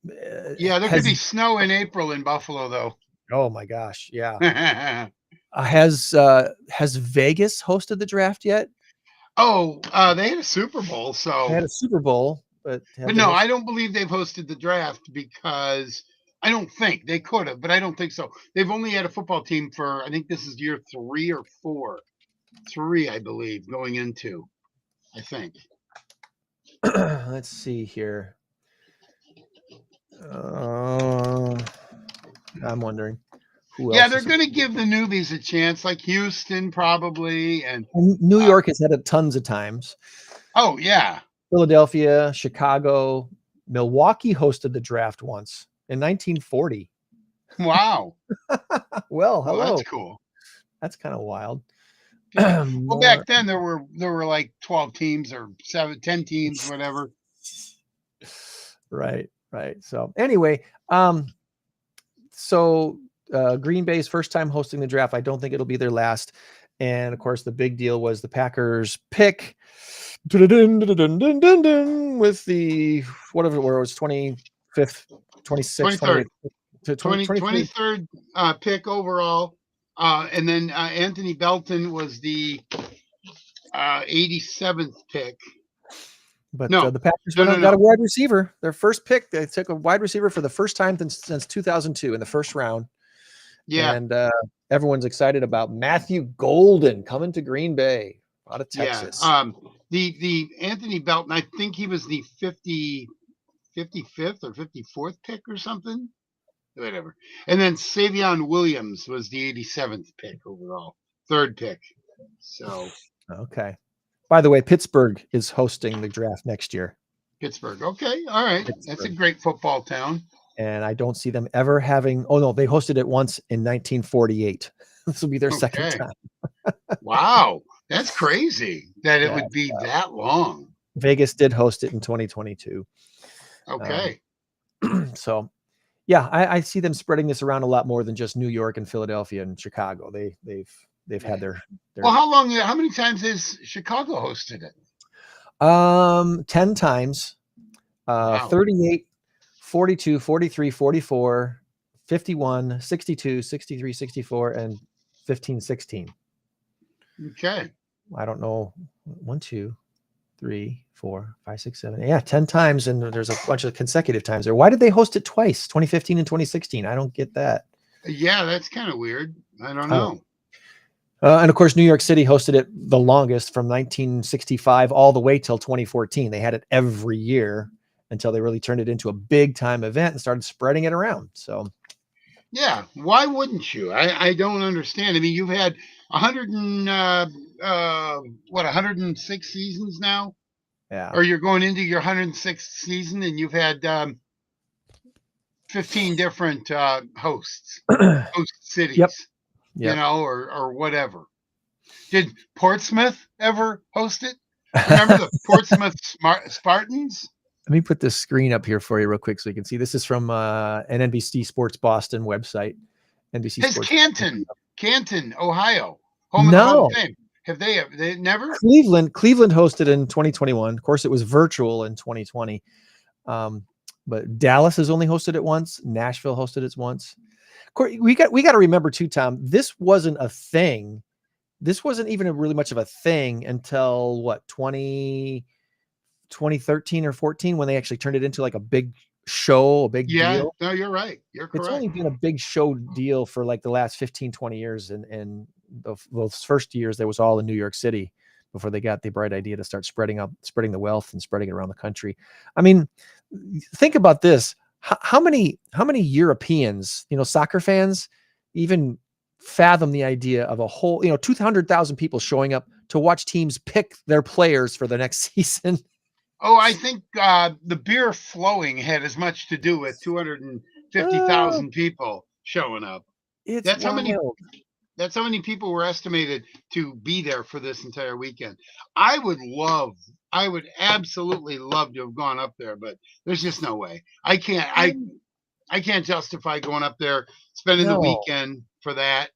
could be snow in April in Buffalo, though.
Oh my gosh, yeah. Has Vegas hosted the draft yet?
They had a Super Bowl, so
they had a Super Bowl, but
no, I don't believe they've hosted the draft because I don't think they could have, but I don't think so. They've only had a football team for, I think this is year 3 or 4. 3, I believe, going into, I think.
Let's see here. I'm wondering.
They're going to give the newbies a chance, like Houston probably, and
New York has had it tons of times.
Oh yeah,
Philadelphia, Chicago, Milwaukee hosted the draft once in 1940.
Wow.
Well, hello.
That's cool.
That's kind of wild.
Well, back then there were like 12 teams or 10 teams, whatever.
Right. So anyway, Green Bay's first time hosting the draft. I don't think it'll be their last. And of course, the big deal was the Packers pick with the whatever it was, 25th, 26th,
23rd pick overall. And then Anthony Belton was the 87th pick.
But the Packers got a wide receiver. Their first pick, they took a wide receiver for the first time since 2002 in the first round. Yeah. And everyone's excited about Matthew Golden coming to Green Bay out of Texas.
Yeah. The Anthony Belton, I think he was the 55th or 54th pick or something. Whatever. And then Savion Williams was the 87th pick overall. 3rd pick. So.
Okay. By the way, Pittsburgh is hosting the draft next year.
Pittsburgh. Okay. All right. That's a great football town.
And I don't see them ever having. Oh, no, they hosted it once in 1948. This will be their second time.
Wow. That's crazy that it would be that long.
Vegas did host it in 2022.
Okay.
So, yeah, I see them spreading this around a lot more than just New York and Philadelphia and Chicago. They've they've had their
Well, how many times has Chicago hosted it?
10 times.
Wow.
38, 42, 43, 44, 51, 62, 63, 64, and 15, 16.
Okay.
I don't know. 1, 2, 3, 4, 5, 6, 7. Yeah, 10 times, and there's a bunch of consecutive times there. Why did they host it twice, 2015 and 2016? I don't get that.
Yeah, that's kind of weird. I don't
Oh.
know.
And of course, New York City hosted it the longest, from 1965 all the way till 2014. They had it every year until they really turned it into a big time event and started spreading it around. So,
Yeah, why wouldn't you? I don't understand. I mean, you've had 106 seasons now,
yeah.
or you're going into your 106th season, and you've had 15 different host cities.
Yep.
You know, or whatever. Did Portsmouth ever host it? Remember the Portsmouth Spartans?
Let me put this screen up here for you real quick so you can see. This is from an NBC Sports Boston website. NBC
Has
Sports
Canton, Ohio, home of the Hall of Fame. Have they never?
Cleveland hosted in 2021. Of course, it was virtual in 2020. But Dallas has only hosted it once. Nashville hosted it once. Of course, we got to remember too, Tom, this wasn't a thing. This wasn't even really much of a thing until what, 2013 or 14, when they actually turned it into like a big show, a big deal.
No, you're right. You're correct.
It's only been a big show deal for like the last 15, 20 years. And those first years, there was all in New York City before they got the bright idea to start spreading the wealth and spreading it around the country. I mean, think about this. How many Europeans, soccer fans, even fathom the idea of a whole, 200,000 people showing up to watch teams pick their players for the next season?
Oh, I think the beer flowing had as much to do with 250,000 people showing up. That's how many people were estimated to be there for this entire weekend. I would absolutely love to have gone up there, but there's just no way. I can't justify going up there, spending the weekend for that,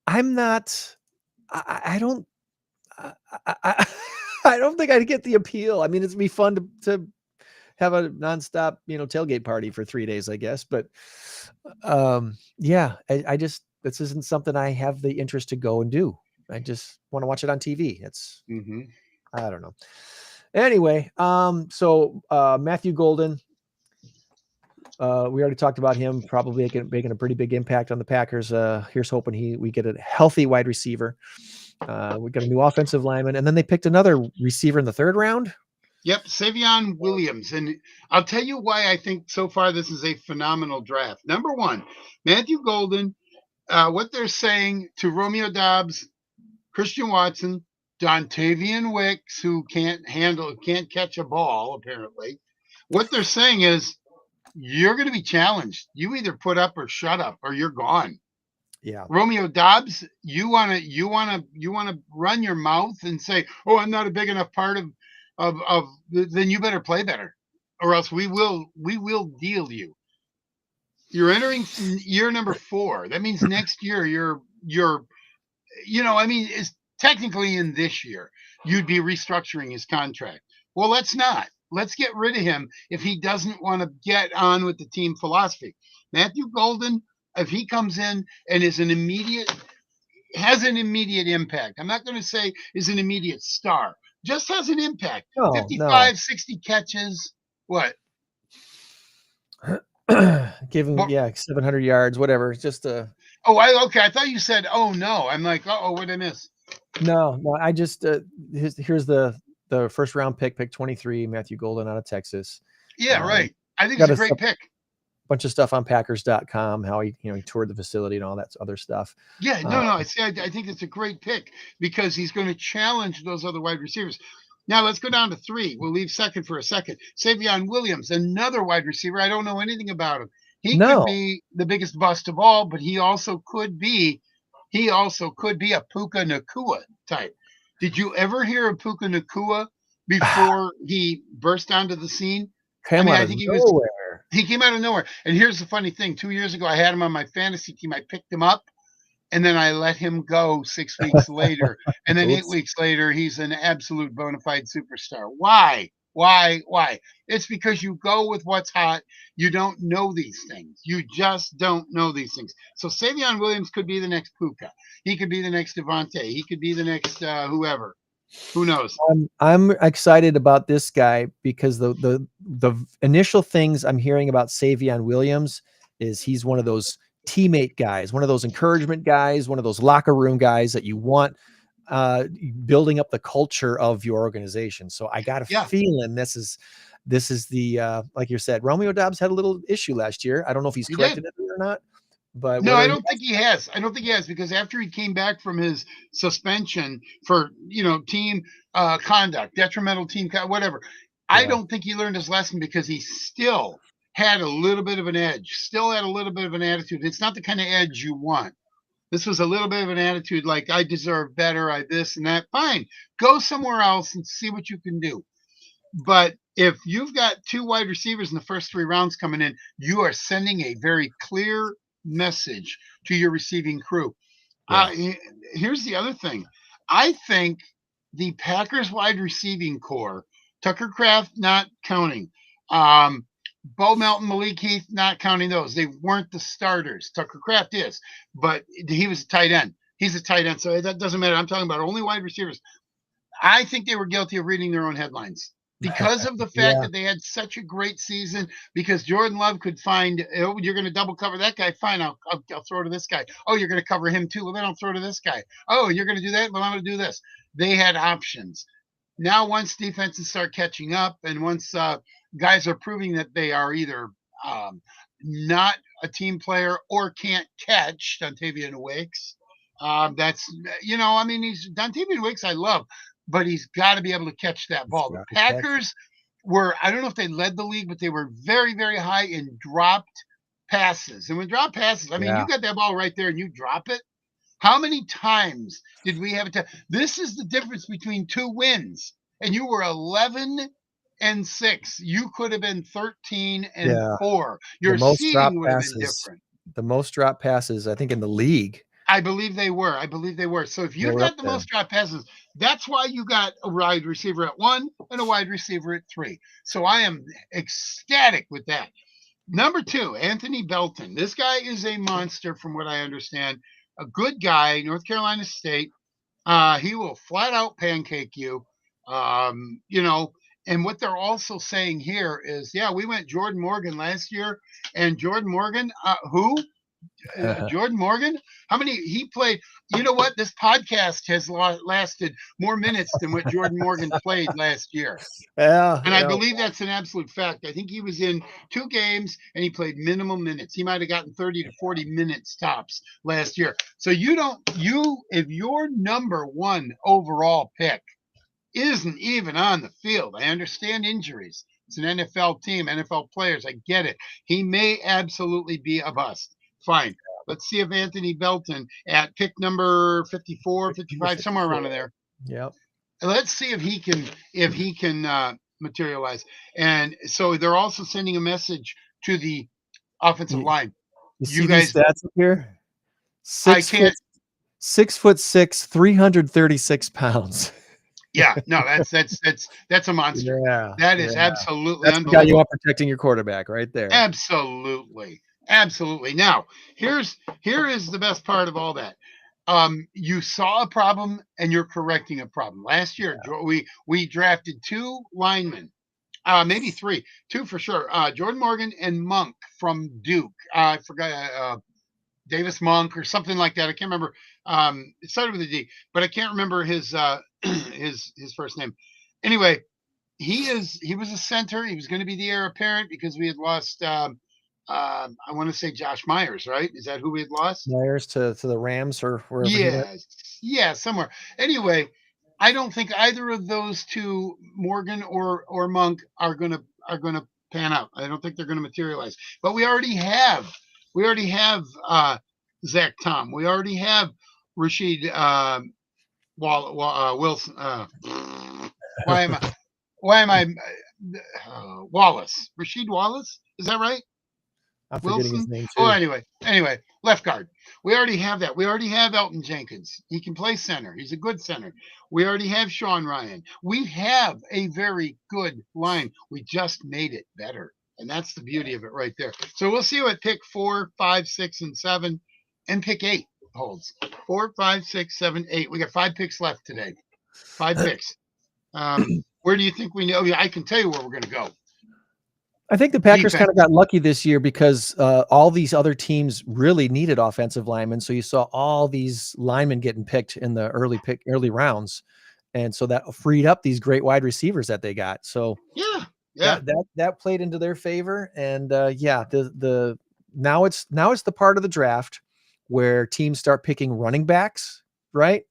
I'm not, I don't think I'd get the appeal. I mean, it'd be fun to have a nonstop, tailgate party for 3 days, I guess. But yeah, I just, this isn't something I have the interest to go and do. I just want to watch it on TV. It's, I don't know. Anyway, so Matthew Golden, we already talked about him probably making a pretty big impact on the Packers. Here's hoping we get a healthy wide receiver. We got a new offensive lineman, and then they picked another receiver in the 3rd round.
Yep, Savion Williams. And I'll tell you why I think so far this is a phenomenal draft. Number one, Matthew Golden, what they're saying to Romeo Doubs, Christian Watson, Dontavian Wicks, who can't catch a ball, apparently. What they're saying is, you're going to be challenged. You either put up or shut up, or you're gone.
Yeah.
Romeo Doubs, you want to run your mouth and say, "Oh, I'm not a big enough part of then you better play better, or else we will deal you." You're entering year number 4. That means next year you're it's technically in this year you'd be restructuring his contract. Well, let's not. Let's get rid of him if he doesn't want to get on with the team philosophy. Matthew Golden, if he comes in and has an immediate impact, I'm not going to say is an immediate star, just has an impact. 60 catches. What?
Give him 700 yards, whatever. It's just a.
Okay. I thought you said, "Oh no." I'm like, what did I miss?
No. I just here's the 1st round pick 23, Matthew Golden out of Texas.
Yeah, right. I think it's a great pick.
Bunch of stuff on Packers.com, how he toured the facility and all that other stuff.
Yeah, I think it's a great pick because he's going to challenge those other wide receivers. Now let's go down to 3. We'll leave 2nd for a second. Savion Williams, another wide receiver. I don't know anything about him. He could be the biggest bust of all, but he also could be a Puka Nacua type. Did you ever hear of Puka Nacua before he burst onto the scene?
I think
he came out of nowhere. And here's the funny thing. 2 years ago, I had him on my fantasy team. I picked him up, and then I let him go 6 weeks later, and then 8
Oops.
weeks later, he's an absolute bona fide superstar. Why? Why? It's because you go with what's hot. You don't know these things. You just don't know these things. So Savion Williams could be the next Puka. He could be the next Devontae. He could be the next whoever. Who knows?
I'm excited about this guy because the initial things I'm hearing about Savion Williams is he's one of those teammate guys, one of those encouragement guys, one of those locker room guys that you want building up the culture of your organization. So I got a feeling this is the like you said, Romeo Dobbs had a little issue last year. I don't know if he's corrected it or not. But
no, I don't think he has. I don't think he has, because after he came back from his suspension for, team conduct, detrimental team whatever, I don't think he learned his lesson, because he still had a little bit of an edge, still had a little bit of an attitude. It's not the kind of edge you want. This was a little bit of an attitude like, I deserve better, I this and that. Fine, go somewhere else and see what you can do. But if you've got 2 wide receivers in the first 3 rounds coming in, you are sending a very clear message to your receiving crew. Here's the other thing. I think the Packers wide receiving core, Tucker Kraft not counting, Bo Melton, Malik Heath not counting those. They weren't the starters. Tucker Kraft is, but he was a tight end. He's a tight end, so that doesn't matter. I'm talking about only wide receivers. I think they were guilty of reading their own headlines, because of the fact that they had such a great season, because Jordan Love could find, you're going to double cover that guy. Fine, I'll throw to this guy. Oh, you're going to cover him too. Well, then I'll throw to this guy. Oh, you're going to do that? Well, I'm going to do this. They had options. Now, once defenses start catching up, and once guys are proving that they are either not a team player or can't catch, Dontavian Wicks, that's, he's Dontavian Wicks I love, but he's got to be able to catch that ball. The Packers were, I don't know if they led the league, but they were very, very high in dropped passes. And with dropped passes, you got that ball right there and you drop it. How many times did we have it? This is the difference between 2 wins. And you were 11-6. You could have been 13-4. Your seeding would have been different.
The most drop passes, I think, in the league.
I believe they were. So if you've got the most drop passes, that's why you got a wide receiver at 1 and a wide receiver at 3. So I am ecstatic with that. Number 2, Anthony Belton. This guy is a monster, from what I understand. A good guy, North Carolina State. He will flat out pancake you. And what they're also saying here is, we went Jordan Morgan last year, and Jordan Morgan, who? Jordan Morgan, how many he played? You know what? This podcast has lasted more minutes than what Jordan Morgan played last year. I believe that's an absolute fact. I think he was in 2 games and he played minimum minutes. He might have gotten 30 to 40 minutes tops last year. So if your number 1 overall pick isn't even on the field, I understand injuries. It's an NFL team, NFL players. I get it. He may absolutely be a bust. Fine. Let's see if Anthony Belton at pick number 54, 55, somewhere around there.
Yep.
Let's see if he can materialize. And so they're also sending a message to the offensive line.
You see guys, these stats up here? 6'6", 336 pounds.
Yeah, no, that's a monster.
Yeah,
that is absolutely
that's
unbelievable.
The guy you want protecting your quarterback right there.
Absolutely. Now, here is the best part of all that. You saw a problem and you're correcting a problem. Last year, we drafted 2 linemen, maybe 3, 2 for sure. Jordan Morgan and Monk from Duke. I forgot Davis Monk or something like that. I can't remember. It started with a D, but I can't remember his his first name. Anyway, he was a center. He was going to be the heir apparent because we had lost. I want to say Josh Myers, right? Is that who we had lost?
Myers to the Rams or wherever.
Yeah, somewhere. Anyway, I don't think either of those 2, Morgan or Monk, are gonna pan out. I don't think they're gonna materialize. But we already have Zach Tom. We already have Rashid Wilson. Why am I Wallace? Rashid Wallace? Is that right?
I'm forgetting his
Wilson.
name
Oh,
too.
anyway, left guard. We already have that. We already have Elton Jenkins. He can play center. He's a good center. We already have Sean Ryan. We have a very good line. We just made it better. And that's the beauty of it right there. So we'll see what pick 4, 5, 6, and 7 and pick 8 holds. 4, 5, 6, 7, 8. We got 5 picks left today. 5 picks. Where do you think we know? Yeah, I can tell you where we're going to go.
I think the Packers
Defense.
kind of got lucky this year because all these other teams really needed offensive linemen. So you saw all these linemen getting picked in the early rounds. And so that freed up these great wide receivers that they got. So
yeah,
that played into their favor. And now it's the part of the draft where teams start picking running backs, right?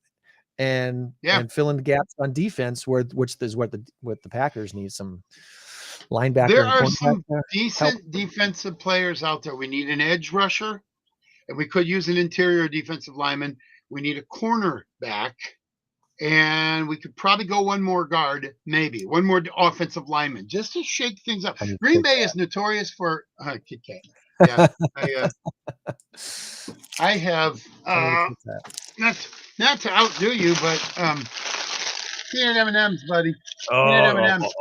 And filling the gaps on defense, which is what the Packers need, some linebacker.
There
and
are
cornerback
some decent defensive players out there. We need an edge rusher, and we could use an interior defensive lineman. We need a cornerback, and we could probably go one more guard, maybe one more offensive lineman, just to shake things up. Green Bay is notorious for Kit Kat. Yeah, I have not to outdo you, but peanut M&Ms, buddy. Peanut M&Ms.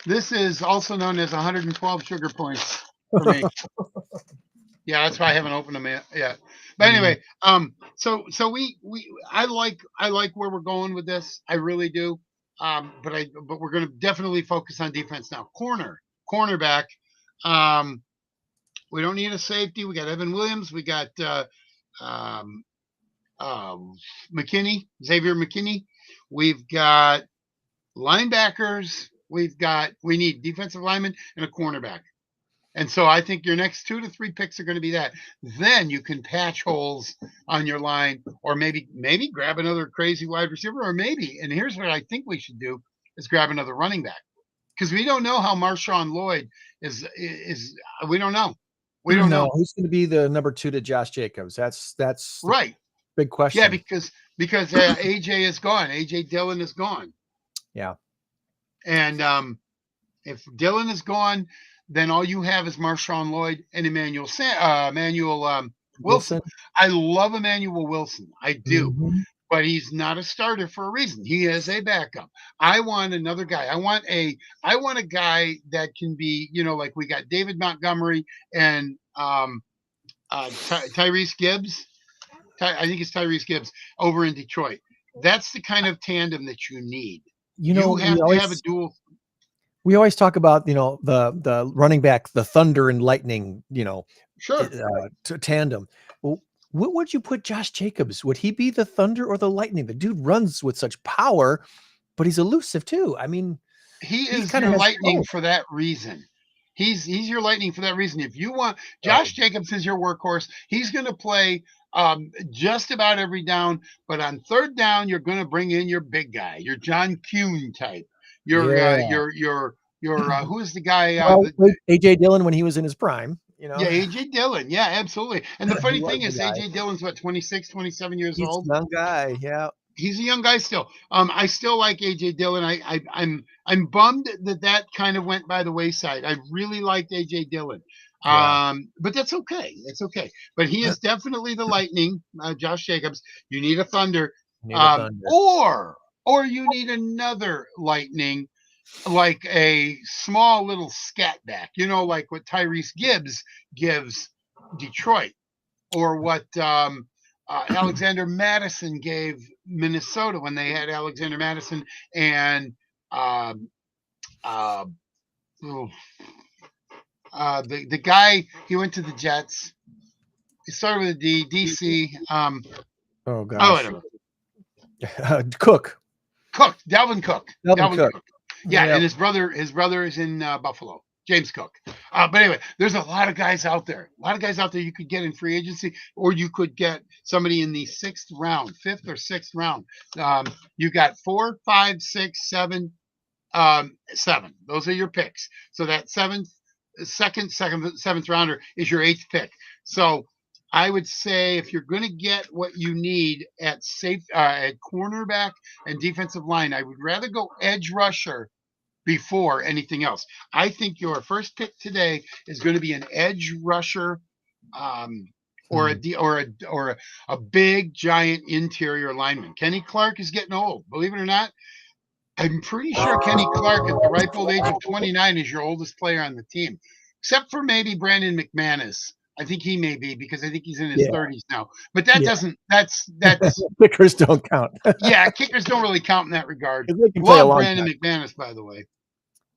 This is also known as 112 sugar points for me. Yeah, that's why I haven't opened them yet. But anyway, so I like where we're going with this. I really do. But we're going to definitely focus on defense now. Cornerback. We don't need a safety. We got Evan Williams. We got McKinney, Xavier McKinney. We've got linebackers. We need defensive linemen and a cornerback. And so I think your next 2 to 3 picks are going to be that. Then you can patch holes on your line, or maybe grab another crazy wide receiver, or maybe, and here's what I think we should do, is grab another running back. Because we don't know how Marshawn Lloyd is we don't know. We don't know
who's going to be the number 2 to Josh Jacobs. That's
right.
Big question.
Yeah, because AJ is gone. AJ Dillon is gone.
Yeah.
And if Dillon is gone, then all you have is Marshawn Lloyd and Emmanuel Wilson. I love Emmanuel Wilson. I do. Mm-hmm. But he's not a starter for a reason. He is a backup. I want another guy. I want a guy that can be, like we got David Montgomery and Tyrese Gibbs. I think it's Tyrese Gibbs over in Detroit. That's the kind of tandem that you need. You have to have a dual.
We always talk about, the running back, the thunder and lightning,
sure,
tandem. Well, what would you put Josh Jacobs? Would he be the thunder or the lightning? The dude runs with such power, but he's elusive too. I mean,
he is your lightning for that reason. He's your lightning for that reason. If you want, Josh Jacobs is your workhorse. He's going to play just about every down, but on third down, you're going to bring in your big guy, your John Kuhn type. Your who is the guy?
AJ Dillon when he was in his prime.
Yeah, AJ Dillon. Yeah, absolutely. And the funny thing is, AJ Dillon's 26, 27 years old.
He's a young guy. Yeah,
he's a young guy still. I still like AJ Dillon. I'm bummed that kind of went by the wayside. I really liked AJ Dillon. But that's okay. It's okay. But he is definitely the lightning, Josh Jacobs. You need a thunder. Or you need another lightning, like a small little scat back, like what Tyrese Gibbs gives Detroit, or what Alexander Madison gave Minnesota when they had Alexander Madison and the guy, he went to the Jets. He started with a D, DC.
Oh gosh. Dalvin Cook.
Yeah, and his brother is in Buffalo, James Cook. But anyway, there's a lot of guys out there. You could get in free agency, or you could get somebody in the 5th or 6th round. You got 4, 5, 6, 7, 7. Those are your picks. So that seventh rounder is your 8th pick. So I would say if you're going to get what you need at cornerback and defensive line, I would rather go edge rusher before anything else. I think your first pick today is going to be an edge rusher, or a big giant interior lineman. Kenny Clark is getting old. Believe it or not, I'm pretty sure Kenny Clark at the ripe old age of 29 is your oldest player on the team, except for maybe Brandon McManus. I think he may be, because I think he's in his 30s now. But that doesn't. That's
kickers don't count.
yeah, kickers don't really count in that regard.
They can play a
Love
long
Brandon
time.
McManus, by the way.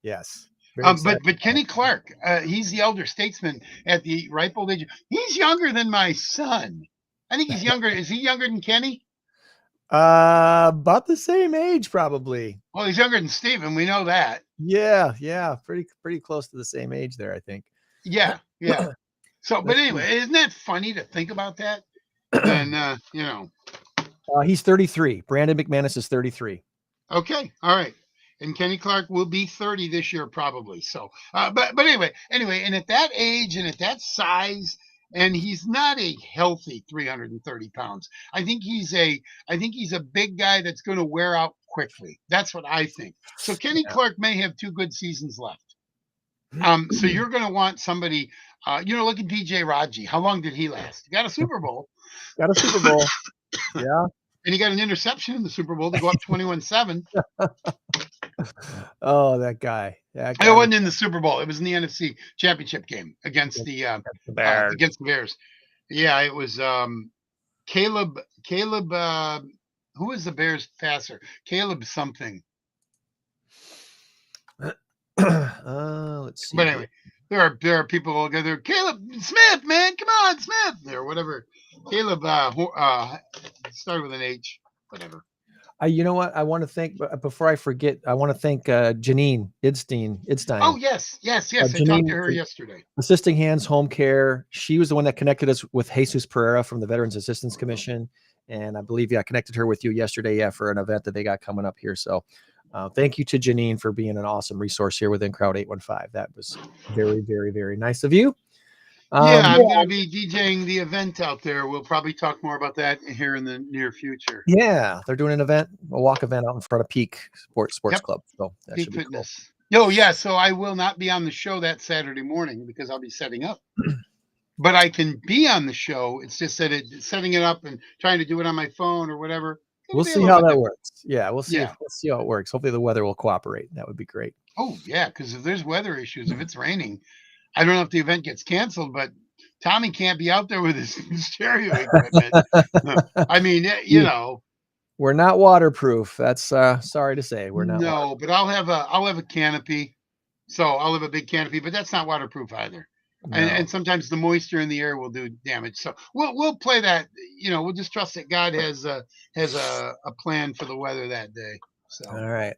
Yes.
But Kenny Clark, he's the elder statesman at the ripe old age. He's younger than my son. I think he's younger. Is he younger than Kenny?
About the same age, probably.
Well, he's younger than Steven. We know that.
Yeah. Pretty close to the same age there, I think.
Yeah. So, but anyway, isn't that funny to think about that? And
he's 33. Brandon McManus is 33.
Okay, all right. And Kenny Clark will be 30 this year, probably. So, but anyway, and at that age and at that size, and he's not a healthy 330 pounds. I think he's a big guy that's going to wear out quickly. That's what I think. So Kenny Clark may have 2 good seasons left. So you're going to want somebody, look at DJ Raji. How long did he last? He got a Super Bowl.
Yeah.
And he got an interception in the Super Bowl to go up 21-7.
Oh, that guy.
It wasn't in the Super Bowl. It was in the NFC Championship game against the
Bears.
Against the Bears. Yeah, it was Caleb. Who was the Bears passer? Caleb something.
Let's see.
But anyway, there are people all together. Caleb Smith, man, come on, Smith, or whatever. Caleb started with an H, whatever.
You know what? I want to thank, before I forget, I want to thank Janine Idstein.
Oh, yes. I talked to her yesterday.
Assisting Hands Home Care. She was the one that connected us with Jesus Pereira from the Veterans Assistance Commission. And I believe, I connected her with you yesterday, for an event that they got coming up here. So thank you to Janine for being an awesome resource here within Crowd 815. That was very, very, very nice of you.
I'm going to be DJing the event out there. We'll probably talk more about that here in the near future.
Yeah, they're doing a walk event out in front of Peak Sports Club. So that
Peak
should be
Fitness. Cool. Oh, yeah. So I will not be on the show that Saturday morning because I'll be setting up. But I can be on the show. It's just that setting it up and trying to do it on my phone or whatever.
We'll see how that works. Yeah, we'll see. Yeah. We'll see how it works. Hopefully the weather will cooperate. That would be great.
Oh, yeah, because if there's weather issues, if it's raining, I don't know if the event gets canceled, but Tommy can't be out there with his stereo equipment. I mean,
we're not waterproof. That's sorry to say, we're not.
No, but I'll have a canopy. So I'll have a big canopy, but that's not waterproof either. No. And sometimes the moisture in the air will do damage. So we'll play that. We'll just trust that God has a plan for the weather that day. So
all right,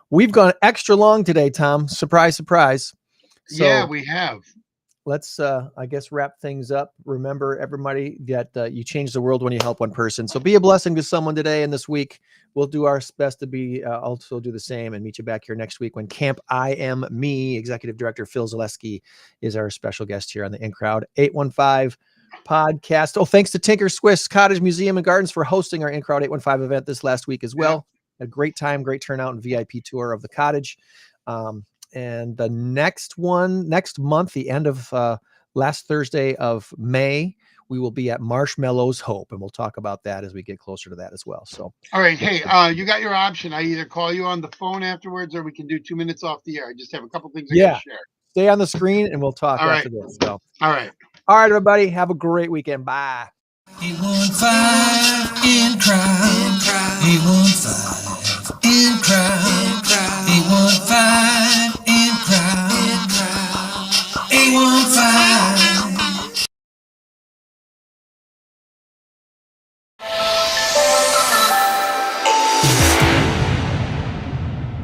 we've gone extra long today, Tom. Surprise, surprise. So,
yeah, we have.
Let's, I guess, wrap things up. Remember, everybody, that you change the world when you help one person. So be a blessing to someone today and this week. We'll do our best to be also do the same and meet you back here next week when Camp I Am Me Executive Director Phil Zaleski is our special guest here on the In Crowd 815 podcast. Oh, thanks to Tinker Swiss Cottage Museum and Gardens for hosting our In Crowd 815 event this last week as well. Yeah. A great time, great turnout, and VIP tour of the cottage. And the next month, the end of last Thursday of May, we will be at Marshmallows Hope, and we'll talk about that as we get closer to that as well. So,
all right. Hey, you got your option. I either call you on the phone afterwards, or we can do 2 minutes off the air. I just have a couple things I can share.
Stay on the screen, and we'll talk after this. So,
all right,
everybody, have a great weekend. Bye.
815 in crowd. 815 in crowd. 815 in crowd. 815